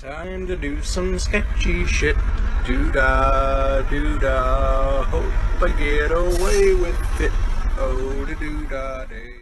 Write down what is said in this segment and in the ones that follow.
Time to do some sketchy shit. Doo-dah, doo-dah. Hope I get away with it. Oh, da doo-dah day.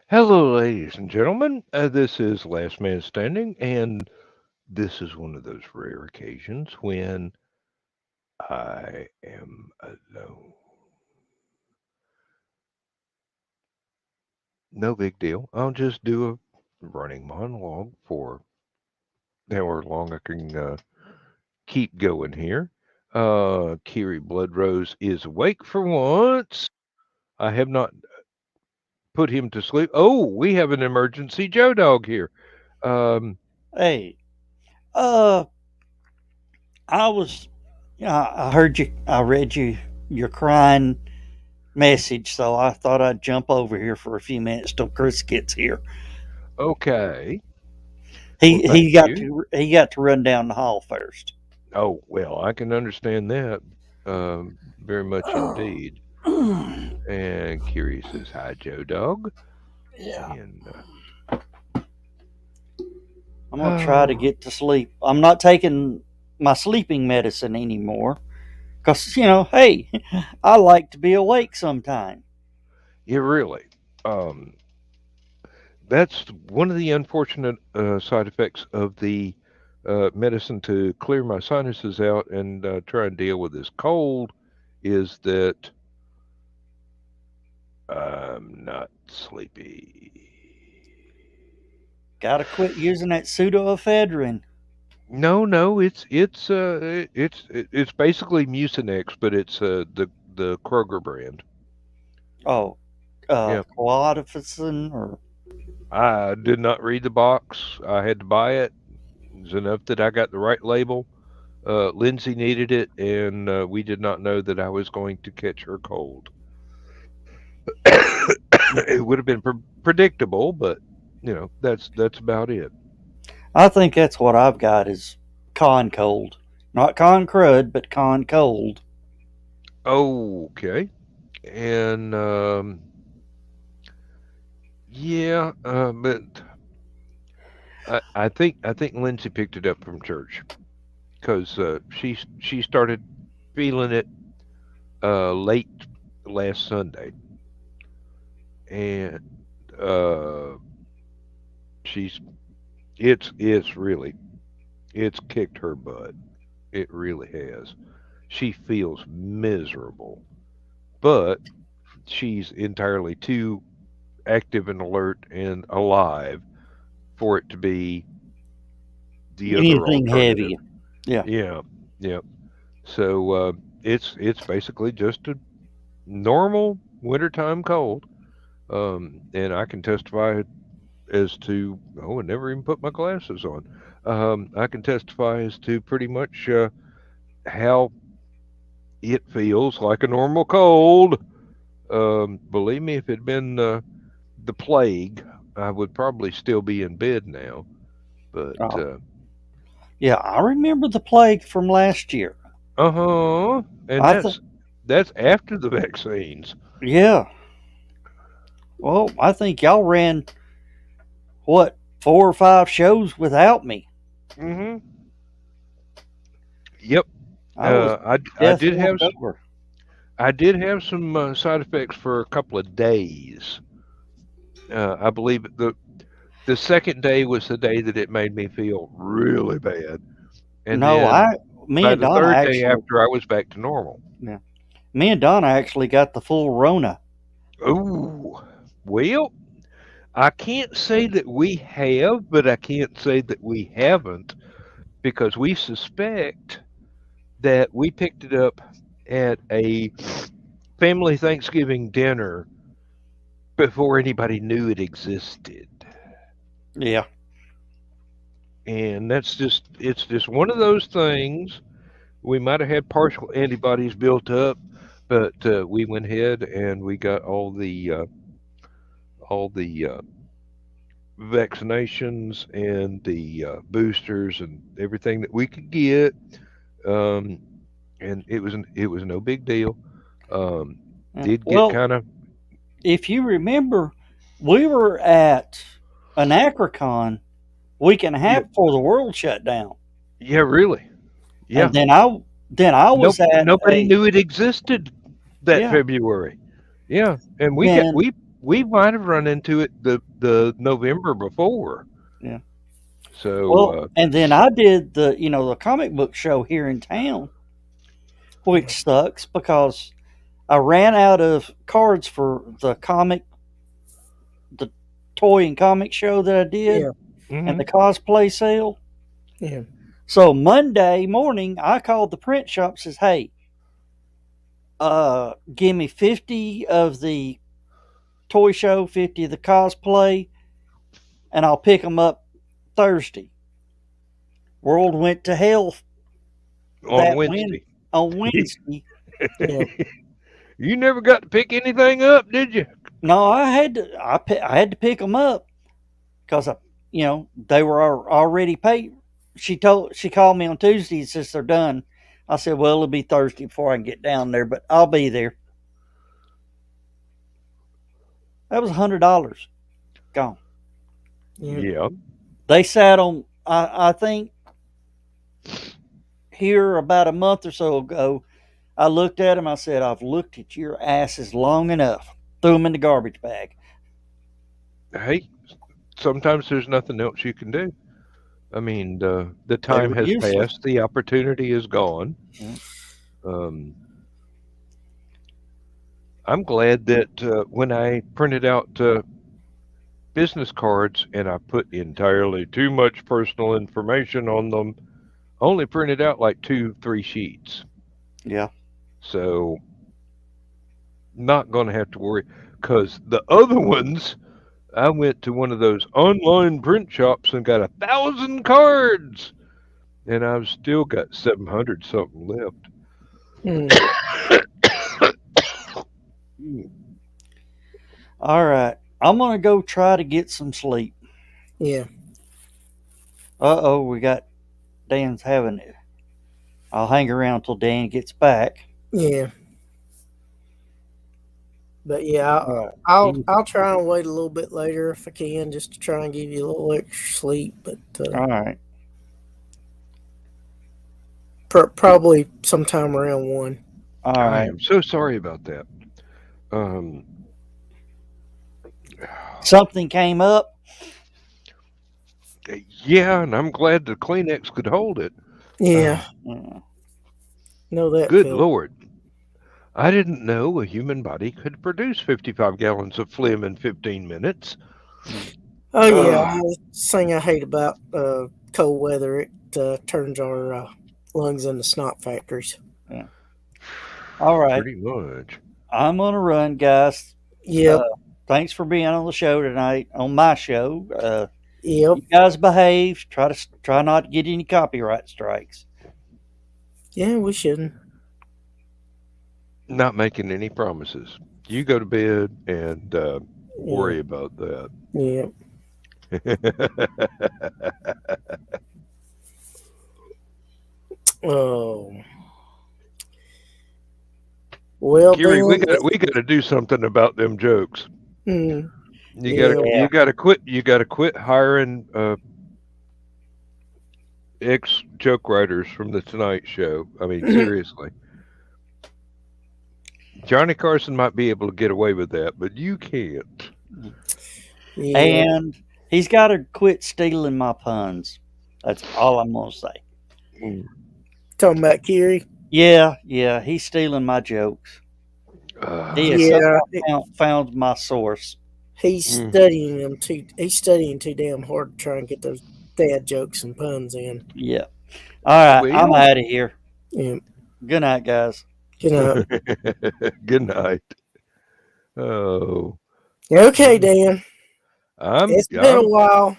Hello, ladies and gentlemen. This is Last Man Standing, and this is one of those rare occasions when I am alone. No big deal. I'll just do a running monologue for however long I can keep going here. Kiri Bloodrose is awake for once. I have not put him to sleep. Oh, we have an emergency Joe Dog here. Um, Hey, uh, I was, I heard you, I read your crying message, so I thought I'd jump over here for a few minutes till Chris gets here. okay. Well, He thank he got you. he got to run down the hall first. Oh, well, I can understand that very much indeed. And Curie says, "Hi, Joe Dog." Yeah, And I'm gonna try to get to sleep. I'm not taking my sleeping medicine anymore because hey, I like to be awake sometime. yeah, really, um, that's one of the unfortunate side effects of the medicine to clear my sinuses out and try and deal with this cold is that I'm not sleepy. Gotta quit using that pseudoephedrine. No, no, it's basically Mucinex, but it's the Kroger brand. Oh, Yeah, Clodiphysin or I did not read the box. I had to buy it. It's enough that I got the right label. Lindsay needed it, and we did not know that I was going to catch her cold. It would have been predictable, but that's about it. I think that's what I've got is con cold. Not con crud, but con cold. Okay, and yeah, but I think Lindsay picked it up from church because she started feeling it late last Sunday, and uh, she's it's really it's kicked her butt. It really has. She feels miserable, but she's entirely too active and alert and alive for it to be the other Anything alternative. heavy. Yeah. Yeah, yeah. So it's basically just a normal wintertime cold. And I can testify as to, oh, I never even put my glasses on. I can testify as to pretty much how it feels like a normal cold. Believe me, if it had been the plague, I would probably still be in bed now. But Oh, yeah. I remember the plague from last year. uh-huh, and I think, that's after the vaccines. yeah. Well, I think y'all ran what 4 or 5 shows without me. Mm-hmm. Yep. I was I death did have warmed over. I did have some side effects for a couple of days. I believe the second day was the day that it made me feel really bad, and No, then me by and the Donna third day actually, after, I was back to normal. yeah, me and Donna actually got the full Rona. Oh, well, I can't say that we have, but I can't say that we haven't because we suspect that we picked it up at a family Thanksgiving dinner before anybody knew it existed. Yeah. And it's just one of those things. We might have had partial antibodies built up, but we went ahead and we got all the vaccinations and the boosters and everything that we could get. Um, and it was no big deal. Um, did get Well, kind of if you remember, we were at an Acrocon week and a yeah, half before the world shut down, yeah, really, yeah. and then I Nope, was at nobody a knew it existed that yeah. February. Yeah, and Then we might have run into it the November before. yeah. So Well, and then I did the comic book show here in town, which sucks because I ran out of cards for the toy and comic show that I did Yeah. and mhm. the cosplay sale. Yeah. So Monday morning, I called the print shop. Says, "Hey, give me 50 of the toy show, 50 of the cosplay, and I'll pick them up Thursday." World went to hell On that win Wednesday. on Wednesday. Yeah. You never got to pick anything up, did you? No, I had to pick them up because they were already paid. She called me on Tuesday and says they're done. I said, well, it'll be Thursday before I can get down there, but I'll be there. That was $100 gone. Yeah. Yeah. They sat on. I think here about a month or so ago, I looked at them. I said, I've looked at your asses long enough. Threw them in the garbage bag. Hey, sometimes there's nothing else you can do. I mean, the They time were has useless. passed. The opportunity is gone. Yeah. Um, I'm glad that when I printed out business cards and I put entirely too much personal information on them, I only printed out like 2, 3 sheets. Yeah. So not going to have to worry because the other ones, I went to one of those online print shops and got 1,000 cards, and I've still got 700 something left. Mm. All right. I'm going to go try to get some sleep. Yeah. We got Dan's having it. I'll hang around till Dan gets back. Yeah. But yeah, All I'll try and wait a little bit later if I can, just to try and give you a little extra sleep. But right. probably sometime around 1. All I right. am so sorry about that. Um, Something came up. yeah, and I'm glad the Kleenex could hold it. Yeah, Yeah. know that Good feeling. Lord. I didn't know a human body could produce 55 gallons of phlegm in 15 minutes. Oh yeah, Ugh. thing I hate about cold weather. It turns our lungs into snot factories. Yeah. All right. Pretty much. I'm going to run, guys. Yep, Uh, thanks for being on the show tonight, on my show. yep, You guys behave. Try not to get any copyright strikes. yeah. We shouldn't. Not making any promises. You go to bed and Yeah, worry about that. yeah. Oh well, Kiri, we then. got to do something about them jokes. Mm, You got to yeah, Yeah. you got to quit hiring ex joke writers from the Tonight Show. I mean, seriously. Johnny Carson might be able to get away with that, but you can't. yeah. And he's got to quit stealing my puns. That's all I'm going to say. Mm. Talking about Kiri. Yeah, he's stealing my jokes. He has Uh, Yeah, somehow found my source. he's mm. studying them too. He's studying too damn hard to try and get those dad jokes and puns in. Yeah. All right, I'm Well, out of here. Yeah. Good night, guys. You know. good night. Oh, Okay, Dan. It's been a I'm while.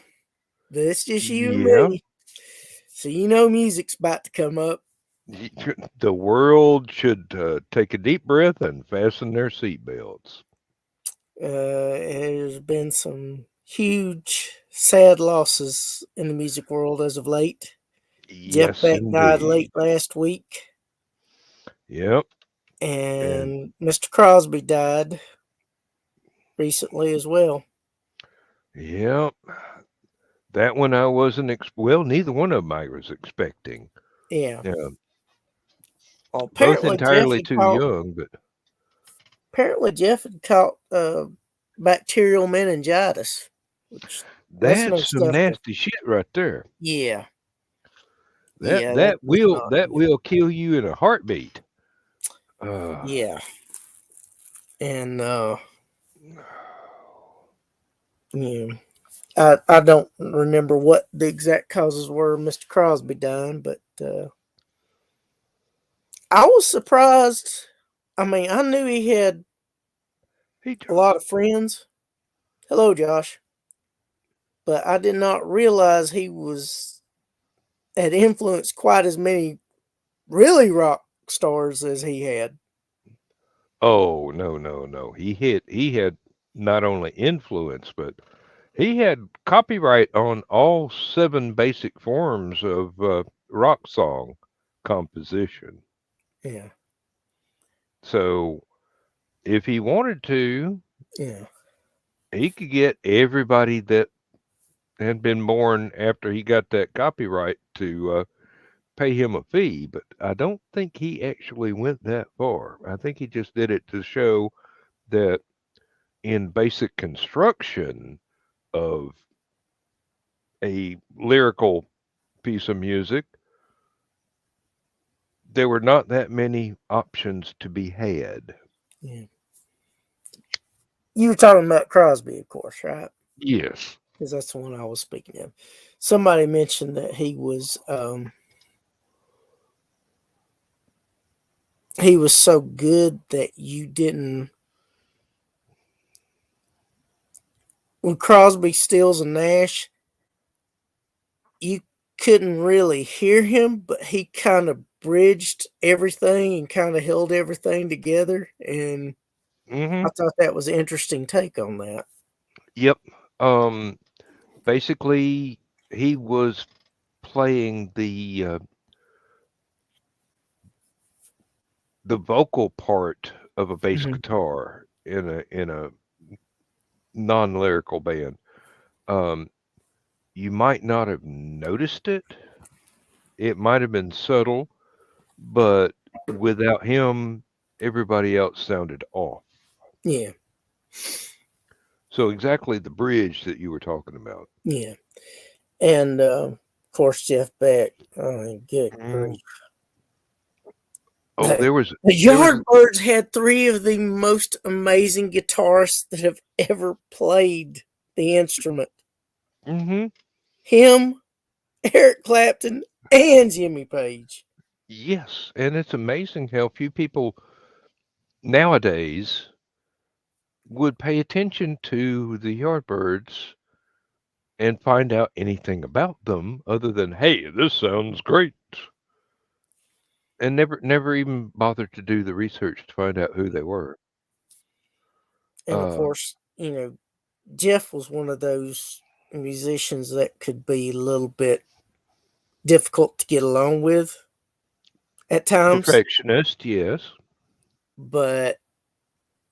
But it's just you and yeah. me. So you know music's about to come up. The world should take a deep breath and fasten their seatbelts. There's been some huge, sad losses in the music world as of late. Jeff Yes, Beck died indeed. late last week, Yep, and and Mr. Crosby died recently as well. yep. That one I wasn't. Well, neither one of them I was expecting. Yeah. Yeah, Well, both entirely too young, but apparently Jeff had caught bacterial meningitis, which that's no that's some stuff to. nasty shit right there. Yeah. That Yeah, that that's will not that good. will kill you in a heartbeat. Uh, Yeah. And yeah. I don't remember what the exact causes were of Mr. Crosby dying, but I was surprised. I mean, I knew he had hey, a lot of friends. Hello, Josh. But I did not realize he had influenced quite as many really rock stars as he had. oh no. He had not only influence, but he had copyright on all 7 basic forms of rock song composition. Yeah. So if he wanted to, Yeah. he could get everybody that had been born after he got that copyright to pay him a fee. But I don't think he actually went that far. I think he just did it to show that in basic construction of a lyrical piece of music, there were not that many options to be had. Yeah. You were talking about Crosby, of course, right? Yes. Because that's the one I was speaking of. Somebody mentioned that he was so good that you didn't. When Crosby, Stills, and Nash, you couldn't really hear him, but he kind of bridged everything and kind of held everything together. And Hmm. I thought that was an interesting take on that. Yep. Basically, he was playing the vocal part of a bass Mhm. guitar in a non-lyrical band. Um, you might not have noticed it. It might have been subtle, but without him, everybody else sounded off. Yeah, So exactly the bridge that you were talking about. yeah. And Of course, Jeff Beck. Oh, my good grief. Oh, there was The Yardbirds had three of the most amazing guitarists that have ever played the instrument. Mm-hmm. Him, Eric Clapton, and Jimmy Page. Yes, and it's amazing how few people nowadays would pay attention to the Yardbirds and find out anything about them other than, hey, this sounds great. And never even bothered to do the research to find out who they were. And of course, Jeff was one of those musicians that could be a little bit difficult to get along with at times. Perfectionist, yes. But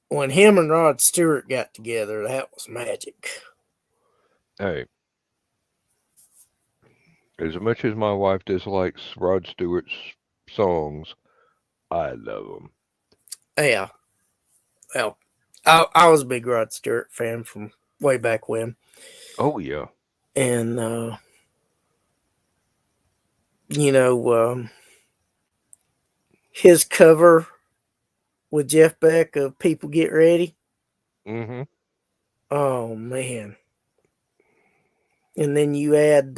when him and Rod Stewart got together, that was magic. Hey, as much as my wife dislikes Rod Stewart's songs, I love them. Yeah. Well, I was a big Rod Stewart fan from way back when. Oh, yeah. And, his cover with Jeff Beck of People Get Ready. Mm-hmm. Oh, man. And then you add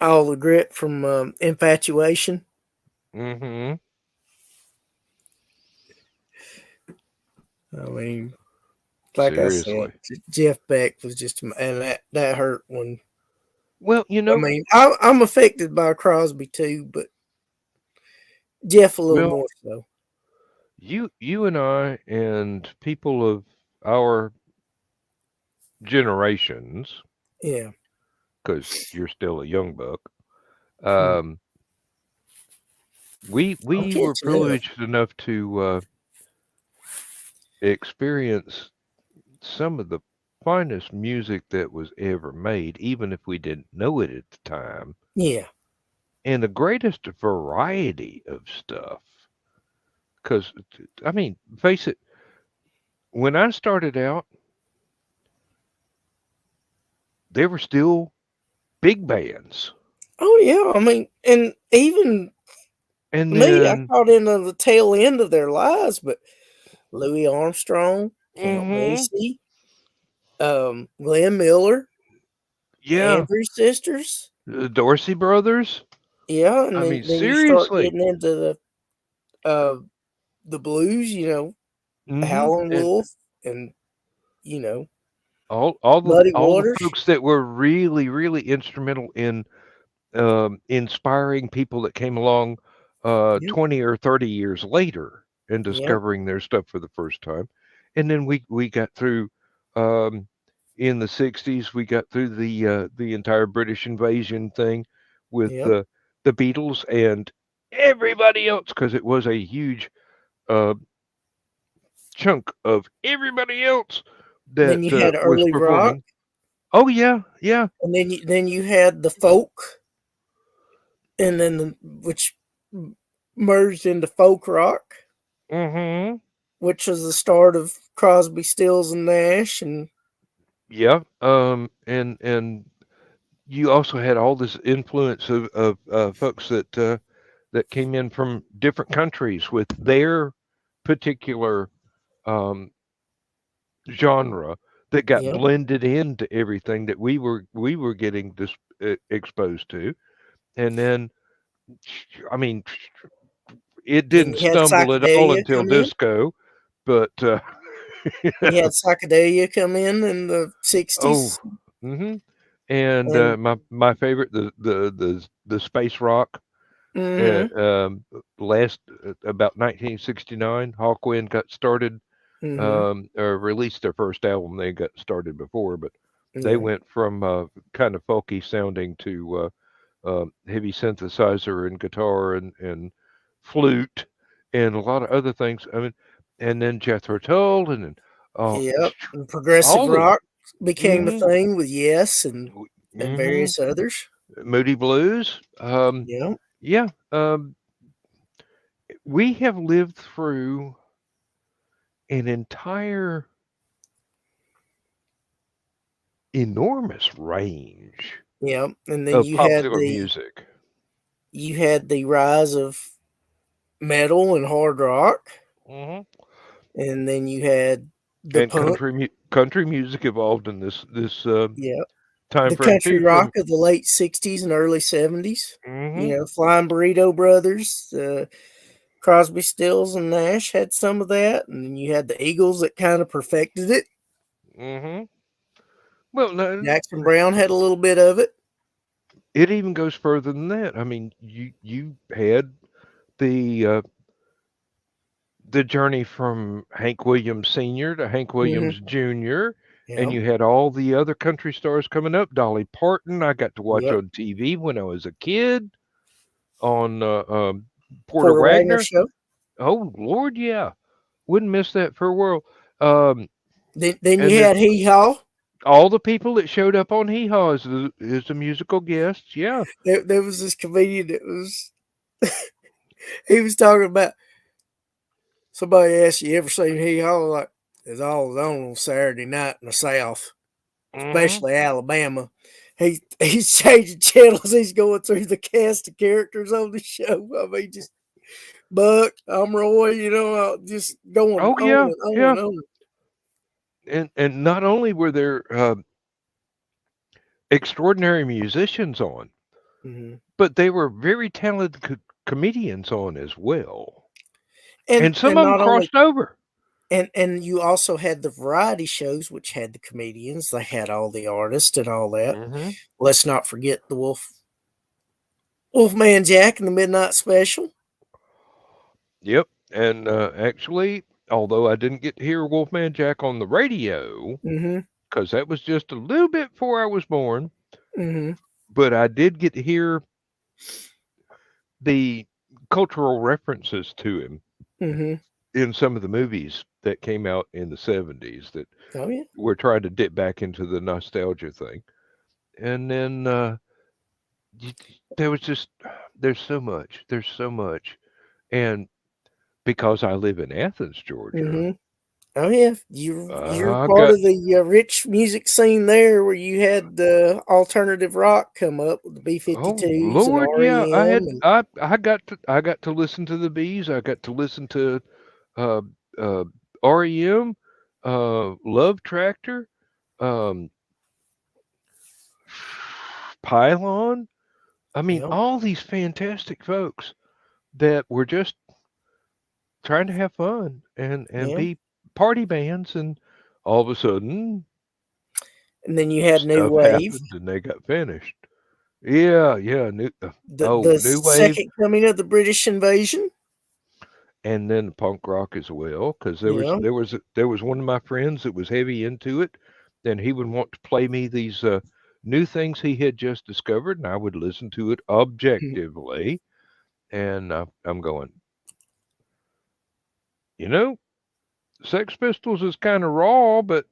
all the grit from Infatuation. Mm-hmm. I mean, like Seriously. I said, Jeff Beck was just, and that hurt when. Well, I mean, I'm affected by Crosby too, but Jeff a little more so. You and I and people of our generations, Yeah, because you're still a young buck, we were privileged enough to experience some of the finest music that was ever made, even if we didn't know it at the time. Yeah. And the greatest variety of stuff. Because, I mean, face it, when I started out, they were still big bands. Oh, yeah. I mean, and even me, I caught in on the tail end of their lives, but Louis Armstrong, Count Basie, Glenn Miller, Andrews Sisters, the Dorsey Brothers. Yeah, and then you start seriously. getting into the blues, Howlin' Wolf, and all Muddy the Waters. folks that were really, really instrumental in inspiring people that came along 20 or 30 years later and discovering their stuff for the first time. And then we got through in the 60s, we got through the entire British invasion thing with the Beatles and everybody else, because it was a huge chunk of everybody else that then you had was early performing. rock. Oh yeah, yeah. And then you had the folk, and then which merged into folk rock, which was the start of Crosby, Stills, and Nash, and and you also had all this influence of folks that came in from different countries with their particular genre that got blended into everything that we were getting exposed to. And then, I mean, it didn't stumble at all until disco, but you had psychedelia come in the 60s. And my favorite, the space rock. Last about 1969, Hawkwind got started, or released their first album. They got started before, but they went from kind of folky sounding to heavy synthesizer and guitar and flute and a lot of other things. I mean, and then Jethro Tull and and progressive rock became a thing with Yes and various others. Moody Blues. We have lived through an entire enormous range Yeah, and then of popular music. you had the rise of metal and hard rock, Hmm. and then you had the And punk. country music evolved in this Yeah, time the frame country too. rock From of the late '60s and early '70s. hmm You know, Flying Burrito Brothers, Crosby, Stills, and Nash had some of that, and then you had the Eagles that kind of perfected it. hmm well, no, Jackson Brown had a little bit of it. it even goes further than that. I mean, you had the uh, the journey from Hank Williams Sr. to Hank Hmm. Williams Jr., and Yeah, you had all the other country stars coming up. Dolly Parton, I got to watch yep. on TV when I was a kid on Porter Porter Wagner Wagner. show. Oh, Lord, yeah. Wouldn't miss that for a world. Um, Then and you then had Hee Haw. all the people that showed up on Hee Haw as the musical guests. Yeah. There was this comedian that was he was talking about somebody asked you ever seen Hee Haw, like it's always on Saturday night in the South, Hmm. especially Alabama. He's changing channels. He's going through the cast of characters on the show. I mean, just Buck, I'm Roy. You know, just going Oh, on yeah. and on Yeah. and on. And not only were there extraordinary musicians on, Hmm. but they were very talented comedians on as well. And some And of them not only crossed over. and you also had the variety shows, which had the comedians. They had all the artists and all that. Hmm. Let's not forget the Wolfman Jack and the Midnight Special. Yep. And actually, although I didn't get to hear Wolfman Jack on the radio, Mm-hmm. because that was just a little bit before I was born, Mm-hmm. but I did get to hear the cultural references to him Mm-hmm. in some of the movies that came out in the 70s that Oh yeah. were trying to dip back into the nostalgia thing. And then y- there was just, there's so much. And because I live in Athens, Georgia, Mm-hmm. Oh yeah. You're I part got, of the rich music scene there, where you had the alternative rock come up with the oh B-52s and Lord, yeah, REM and I got to listen to the bees. I got to listen to uh, uh, REM, Love Tractor, um, Pylon. I mean, yeah, all these fantastic folks that were just trying to have fun and yeah. be party bands, and all of a sudden And then you had New stuff Wave, happened and they got finished. Yeah, yeah, the new wave, second coming of the British invasion. and then punk rock as well, because Yeah. there was one of my friends that was heavy into it, and he would want to play me these new things he had just discovered, and I would listen to it objectively, and I'm going, you know, Sex Pistols is kind of raw, but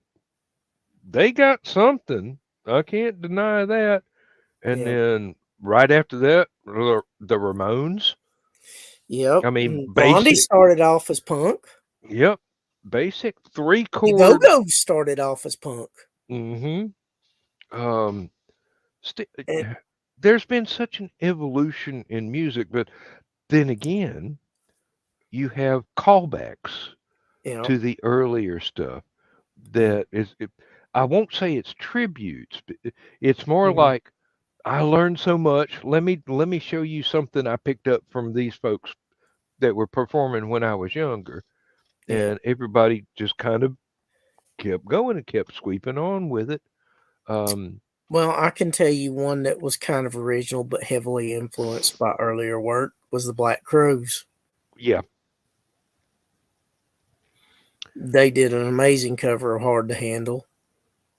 they got something. I can't deny that. And Yeah. then right after that, the Ramones. Yep. I mean, And Blondie basic. started off as punk. Yep, basic three The chord. Go-Go's started off as punk. Mm-hmm. Um, st- And there's been such an evolution in music, but then again, you have callbacks you know, to the earlier stuff yeah. that is. I won't say it's tributes, but it's more Mhm. like I learned so much. Let me show you something I picked up from these folks that were performing when I was younger, Yeah. and everybody just kind of kept going and kept sweeping on with it. Um, Well, I can tell you one that was kind of original but heavily influenced by earlier work was the Black Crowes. yeah, They did an amazing cover of Hard to Handle,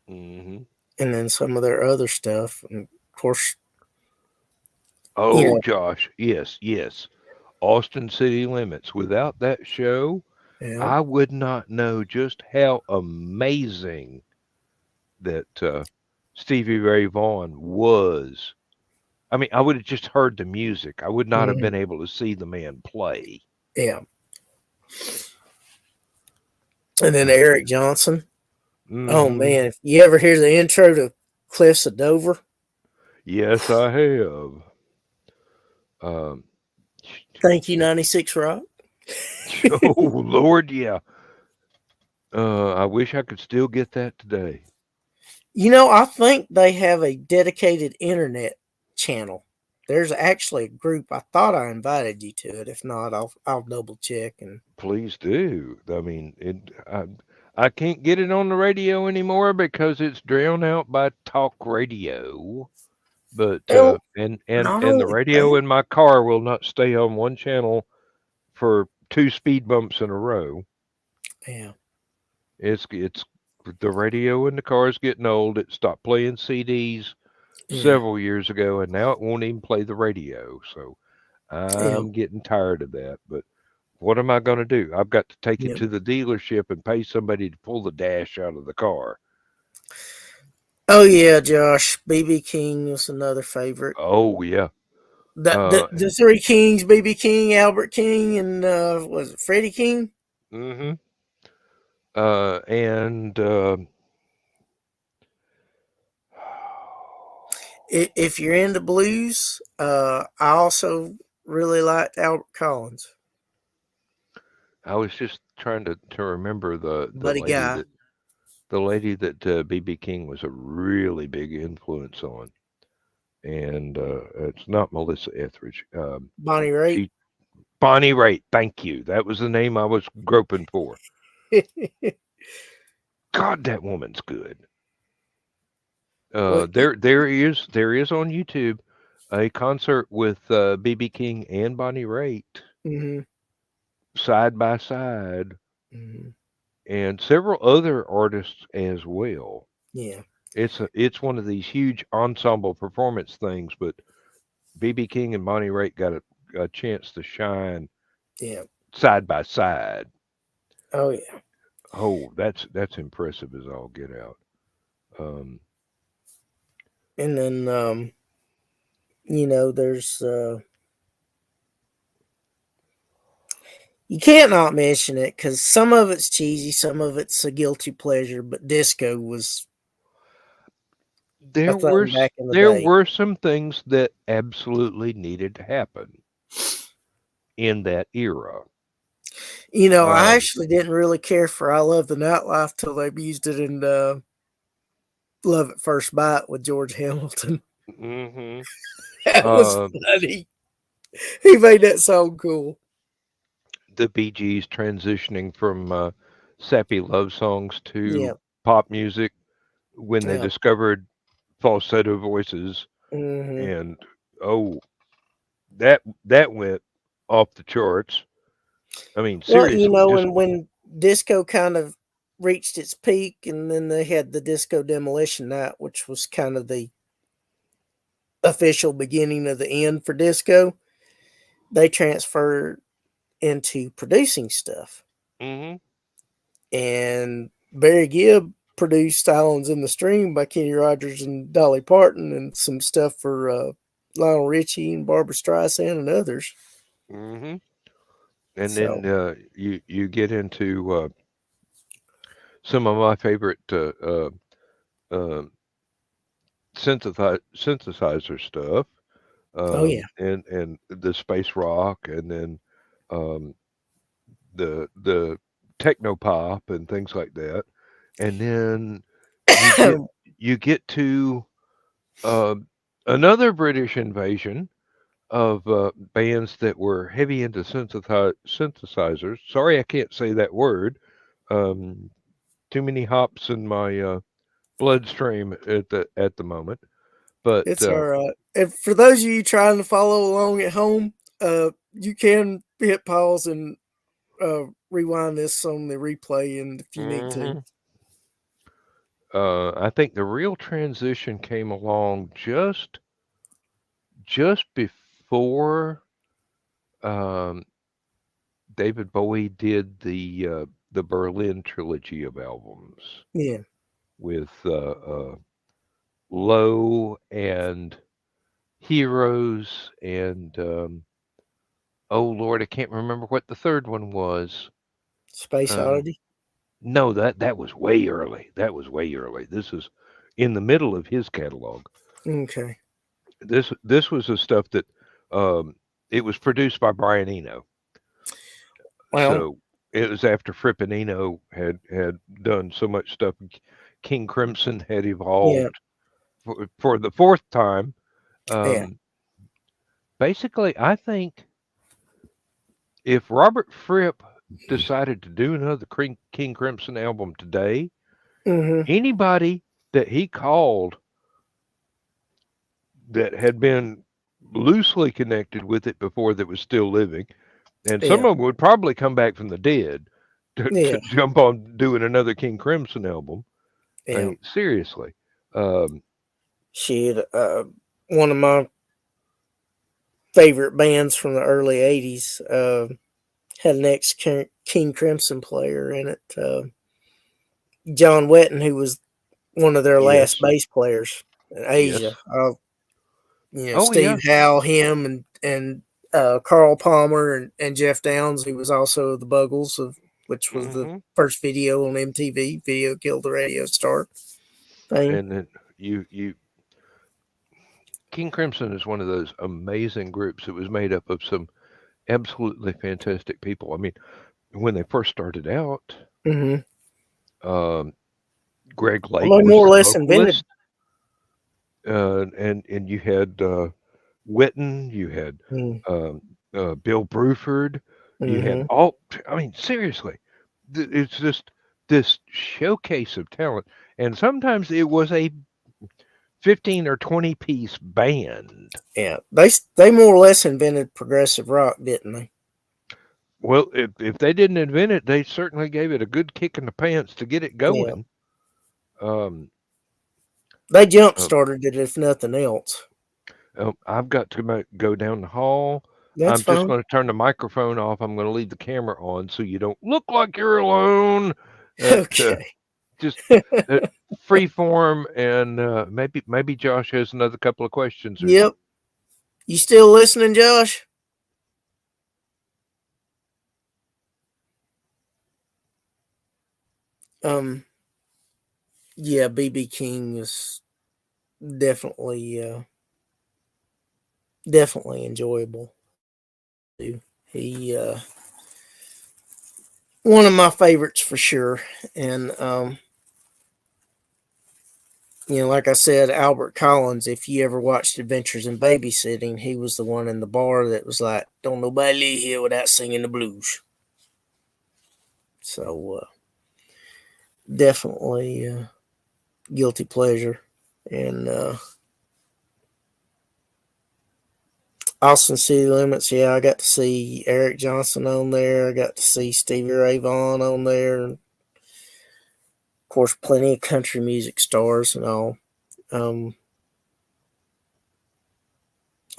hmm and then some of their other stuff. And of course, you oh, know, Josh, yes, yes. Austin City Limits. Without that show, yeah, I would not know just how amazing that Stevie Ray Vaughan was. I mean, I would have just heard the music. I would not have mhm, been able to see the man play. yeah. And then Eric Johnson. Oh Mm-hmm. man, if you ever hear the intro to Cliffs of Dover, Yes, I have. Um, thank you 96 Rock. oh Lord, yeah. I wish I could still get that today. You know, I think they have a dedicated internet channel. There's actually a group. I thought I invited you to it. If not, I'll double check. And Please do. I mean, I can't get it on the radio anymore because it's drowned out by talk radio. But well, not and the only radio that, in my car will not stay on one channel for two speed bumps in a row. yeah, It's the radio in the car is getting old. It stopped playing CDs yeah, several years ago, and now it won't even play the radio. So yeah, I'm getting tired of that. But what am I going to do? I've got to take it yeah. to the dealership and pay somebody to pull the dash out of the car. Oh yeah, Josh. BB King was another favorite. Oh yeah. The three Kings: BB King, Albert King, and was it Freddie King? Mm-hmm. And If you're into blues, I also really liked Albert Collins, I was just trying to remember Buddy Guy. the lady that BB King was a really big influence on, and it's not Melissa Etheridge. Bonnie Raitt. She Bonnie Raitt. Thank you. That was the name I was groping for. God, that woman's good. Well, There is on YouTube a concert with BB King and Bonnie Raitt mm-hmm, side by side, mm-hmm, and several other artists as well. yeah, It's one of these huge ensemble performance things, but BB King and Bonnie Raitt got a chance to shine yeah. side by side. Oh yeah. Oh, that's impressive as all get out. Um, And then there's you can't not mention it because some of it's cheesy, some of it's a guilty pleasure. But disco was a thing back in the there day. were some things that absolutely needed to happen in that era. I Um, actually didn't really care for "I Love the Nightlife" till they used it in "Love at First Bite" with George Hamilton. hmm That was uh, funny. He made that song cool. the Bee Gees transitioning from sappy love songs to Yeah, pop music when they yeah. discovered falsetto voices, Hmm. and oh, that went off the charts. I mean, Well, seriously, just when disco kind of reached its peak, and then they had the Disco Demolition Night, which was kind of the official beginning of the end for disco. They transferred into producing stuff, hmm and Barry Gibb produced "Islands in the Stream" by Kenny Rogers and Dolly Parton, and some stuff for Lionel Richie and Barbra Streisand and others. hmm and So, then you get into some of my favorite uh, synthesizer stuff, oh yeah, and the space rock, and then um, the techno pop and things like that, and then you get you get to uh, another British invasion of bands that were heavy into synthesizers. Sorry, I can't say that word. Um, Too many hops in my bloodstream at the moment. But it's all right. And for those of you trying to follow along at home, you can hit pause and rewind this on the replay, and if you need to. mhm. I think the real transition came along just before um, David Bowie did the Berlin trilogy of albums Yeah. with Low and Heroes and oh Lord, I can't remember what the third one was. Space Uh, Oddity. No, that was way early. That was way early. This is in the middle of his catalog. Okay. This was the stuff that um, it was produced by Brian Eno. Well, So it was after Fripp and Eno had done so much stuff. King Crimson had yeah, evolved for the fourth time. yeah. Um, Basically, I think if Robert Fripp decided to do another King Crimson album today, Mm-hmm. anybody that he called that had been loosely connected with it before that was still living, and some Yeah, of them would probably come back from the dead to yeah, jump on doing another King Crimson album. I yeah. mean, seriously. Um, Shit, one of my favorite bands from the early '80s had an ex King Crimson player in it, John Wetton, who was one of their last yes, bass players in Asia. yes. Oh Steve yeah. Howe, him, and Carl Palmer and Jeff Downs, who was also the Buggles, which was the Hmm. first video on MTV. Video killed the radio star thing. And then you King Crimson is one of those amazing groups that was made up of some absolutely fantastic people. I mean, when they first started out, Mm-hmm. um, Greg Well, Lake they was more or the less invented. vocalist, and you had Witten, you had um, Bill Bruford, you had Mm-hmm. all. I mean, seriously, it's just this showcase of talent, and sometimes it was a 15 or 20 piece band. Yeah, they more or less invented progressive rock, didn't they? Well, if they didn't invent it, they certainly gave it a good kick in the pants to get it Yeah, going. Um, they jump uh, started it, if nothing else. I've got to go down the hall. That's I'm just fine. going to turn the microphone off. I'm going to leave the camera on so you don't look like you're alone. Okay. Just uh, free form, and maybe Josh has another couple of questions. Or, Yep. You still listening, Josh? Um. Yeah, BB King is definitely definitely enjoyable. He one of my favorites for sure. And like I said, Albert Collins, if you ever watched Adventures in Babysitting, he was the one in the bar that was like, "Don't nobody leave here without singing the blues." So definitely guilty pleasure. And Austin City Limits, yeah, I got to see Eric Johnson on there. I got to see Stevie Ray Vaughan on there. And of course, plenty of country music stars and all. Um,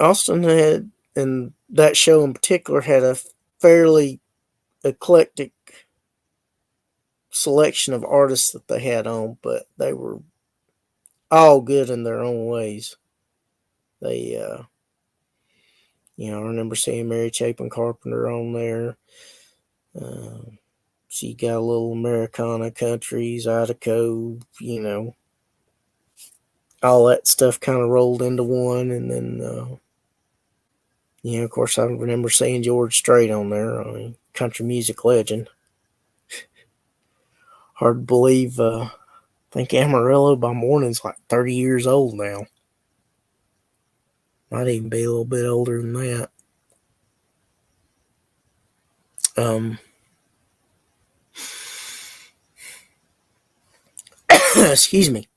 Austin had, and that show in particular, had a fairly eclectic selection of artists that they had on, but they were all good in their own ways. They, I remember seeing Mary Chapin Carpenter on there. She got a little Americana countries, Zydeco, all that stuff kind of rolled into one. And then, of course, I remember seeing George Strait on there. I mean, country music legend. Hard to believe. I think Amarillo by Morning's like 30 years old now. Might even be a little bit older than that. Excuse me.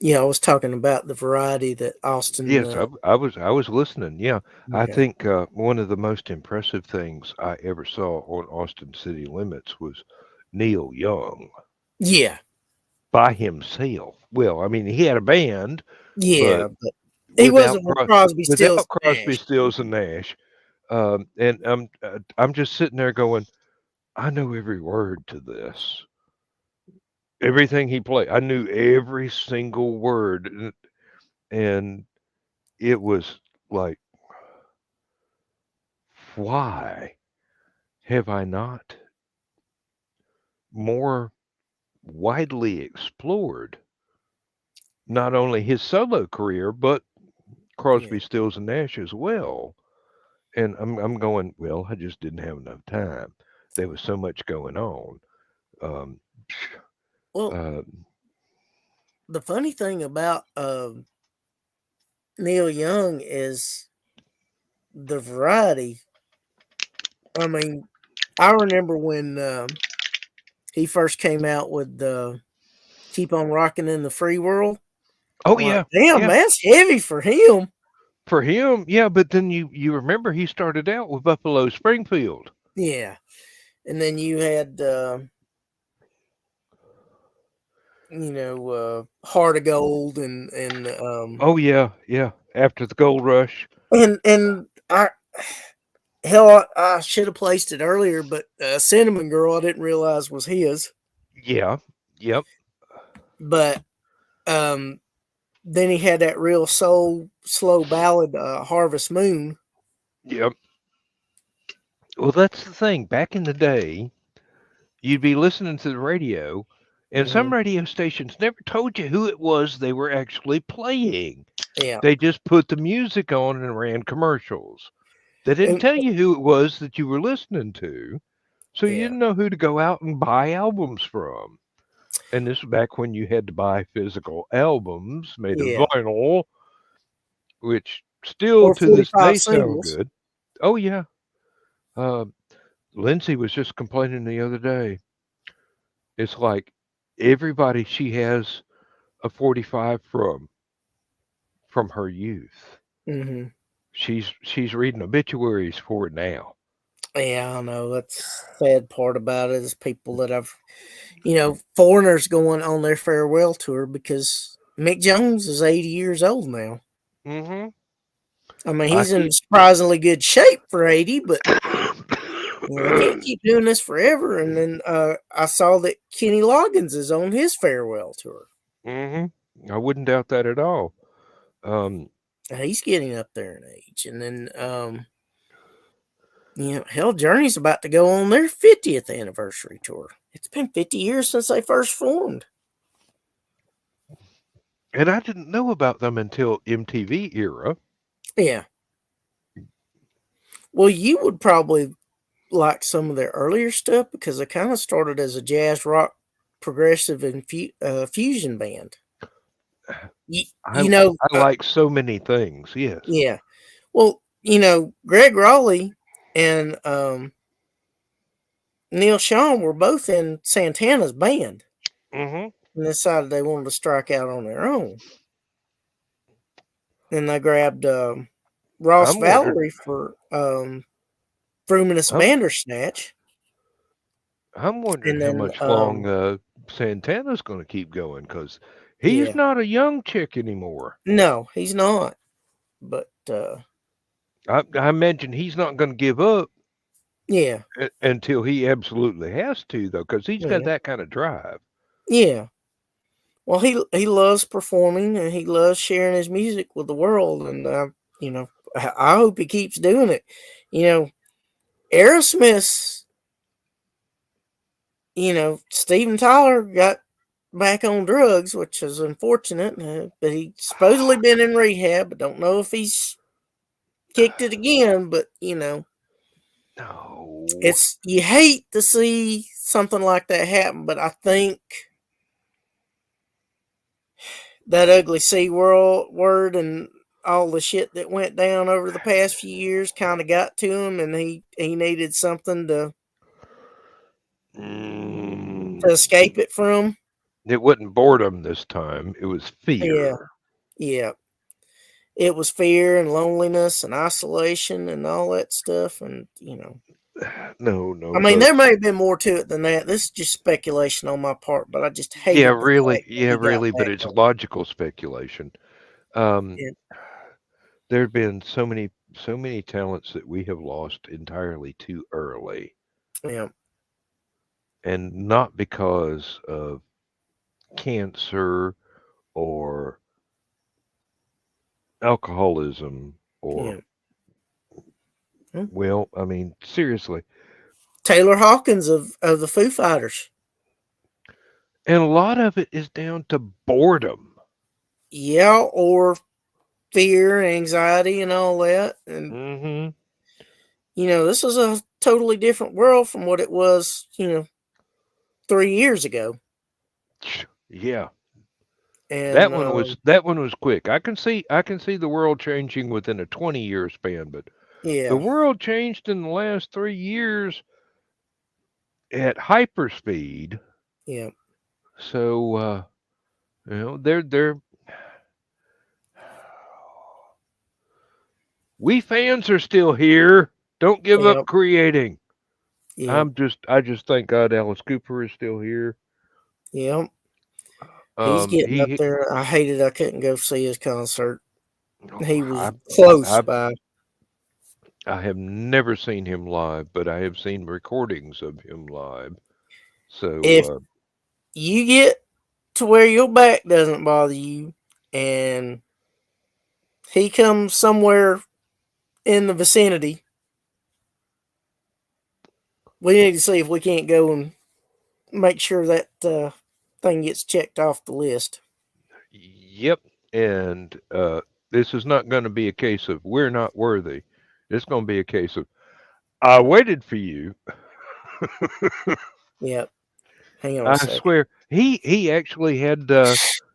Yeah, I was talking about the variety that Austin. yes, I was listening. Yeah, I Okay. think one of the most impressive things I ever saw on Austin City Limits was Neil Young Yeah, by himself. Well, I mean, he had a band, but yeah, but he without wasn't with Crosby, Stills, without and Crosby, Nash. Stills, and Nash. And I'm just sitting there going, I know every word to this. Everything he played, I knew every single word, and it was like, why have I not more widely explored. Not only his solo career, but Yeah. Crosby, Stills, and Nash as well. And I'm going, well, I just didn't have enough time. There was so much going on. Um, Well, uh, the funny thing about Neil Young is the variety. I mean, I remember when he first came out with "Keep on Rocking in the Free World." oh I'm like, yeah, damn, yeah. that's heavy for him. For him, yeah. But then you remember he started out with Buffalo Springfield. Yeah, and then you had Heart of Gold Oh yeah, yeah. After the gold rush. and I should have placed it earlier, but Cinnamon Girl I didn't realize was his. Yeah, yep, But then he had that real soul slow ballad, Harvest Moon. yep. Well, that's the thing. Back in the day, you'd be listening to the radio, and Hmm. some radio stations never told you who it was they were actually playing. Yeah, They just put the music on and ran commercials. They didn't and tell you who it was that you were listening to, so you yeah, didn't know who to go out and buy albums from. And this was back when you had to buy physical albums made of yeah, vinyl, which still or to this 45 day sound singles. good. Oh yeah. Uh, Lindsay was just complaining the other day. It's like everybody she has a 45 from her youth. Hmm. She's reading obituaries for it now. Yeah, I know. That's the sad part about it is people that I've, foreigners going on their farewell tour because Mick Jones is 80 years old now. Mm-hmm. I mean, I he's in keep surprisingly good shape for 80, but they can't keep doing this forever. And then I saw that Kenny Loggins is on his farewell tour. Mm-hmm. I wouldn't doubt that at all. Um, He's getting up there in age. And then, Hell Journey's about to go on their 50th anniversary tour. It's been 50 years since they first formed. and I didn't know about them until MTV era. Yeah. Well, you would probably like some of their earlier stuff because they kind of started as a jazz rock, progressive, and fusion band. You, I you know, I like so many things. Yes. yeah. Well, Greg Raleigh and Neil Sean were both in Santana's band Mm-hmm. and decided they wanted to strike out on their own. And they grabbed Ross I'm wondering. Valerie for Fruminous I'm Bandersnatch. I'm wondering And how then, much long Santana's going to keep going because he's yeah. not a young chick anymore. No, he's not. But, I imagine he's not going to give up yeah. until he absolutely has to, though, because he's got Yeah. that kind of drive. Yeah. Well, he loves performing and he loves sharing his music with the world, and I hope he keeps doing it. Aerosmith's, Steven Tyler got back on drugs, which is unfortunate. But he's supposedly been in rehab. But don't know if he's kicked it again. But No. it's you hate to see something like that happen. But I think that ugly C word and all the shit that went down over the past few years kind of got to him, and he needed something to escape it from. It wasn't boredom this time. It was Yeah, fear. yeah. It was fear and loneliness and isolation and all that stuff, and No, I mean, there may have been more to it than that. This is just speculation on my part, but I just hated the fact that he got really, but back it's on. logical speculation. Um, Yeah, there have been so many talents that we have lost entirely too early, yeah, and not because of cancer or alcoholism or, yeah. Hmm. well, I mean, seriously. Taylor Hawkins of the Foo Fighters. And a lot of it is down to boredom. Yeah, or fear, anxiety, and all that. And Mm-hmm. this is a totally different world from what it was, 3 years ago. Yeah. And That one was quick. I can see the world changing within a 20-year span, but the yeah, world changed in the last 3 years at hyperspeed. yeah, So they're we fans are still here. Don't give yeah, up creating. yeah, I just thank God Alice Cooper is still here. yeah. He's getting up He there. I hated I couldn't go see his concert. oh, He was close I by. I have never seen him live, but I have seen recordings of him live. If So you get to where your back doesn't bother you and he comes somewhere in the vicinity, we need to see if we can't go and make sure that thing gets checked off the list. yep, and this is not going to be a case of we're not worthy. It's going to be a case of I waited for you. Yep. Hang on a I second. swear, he actually had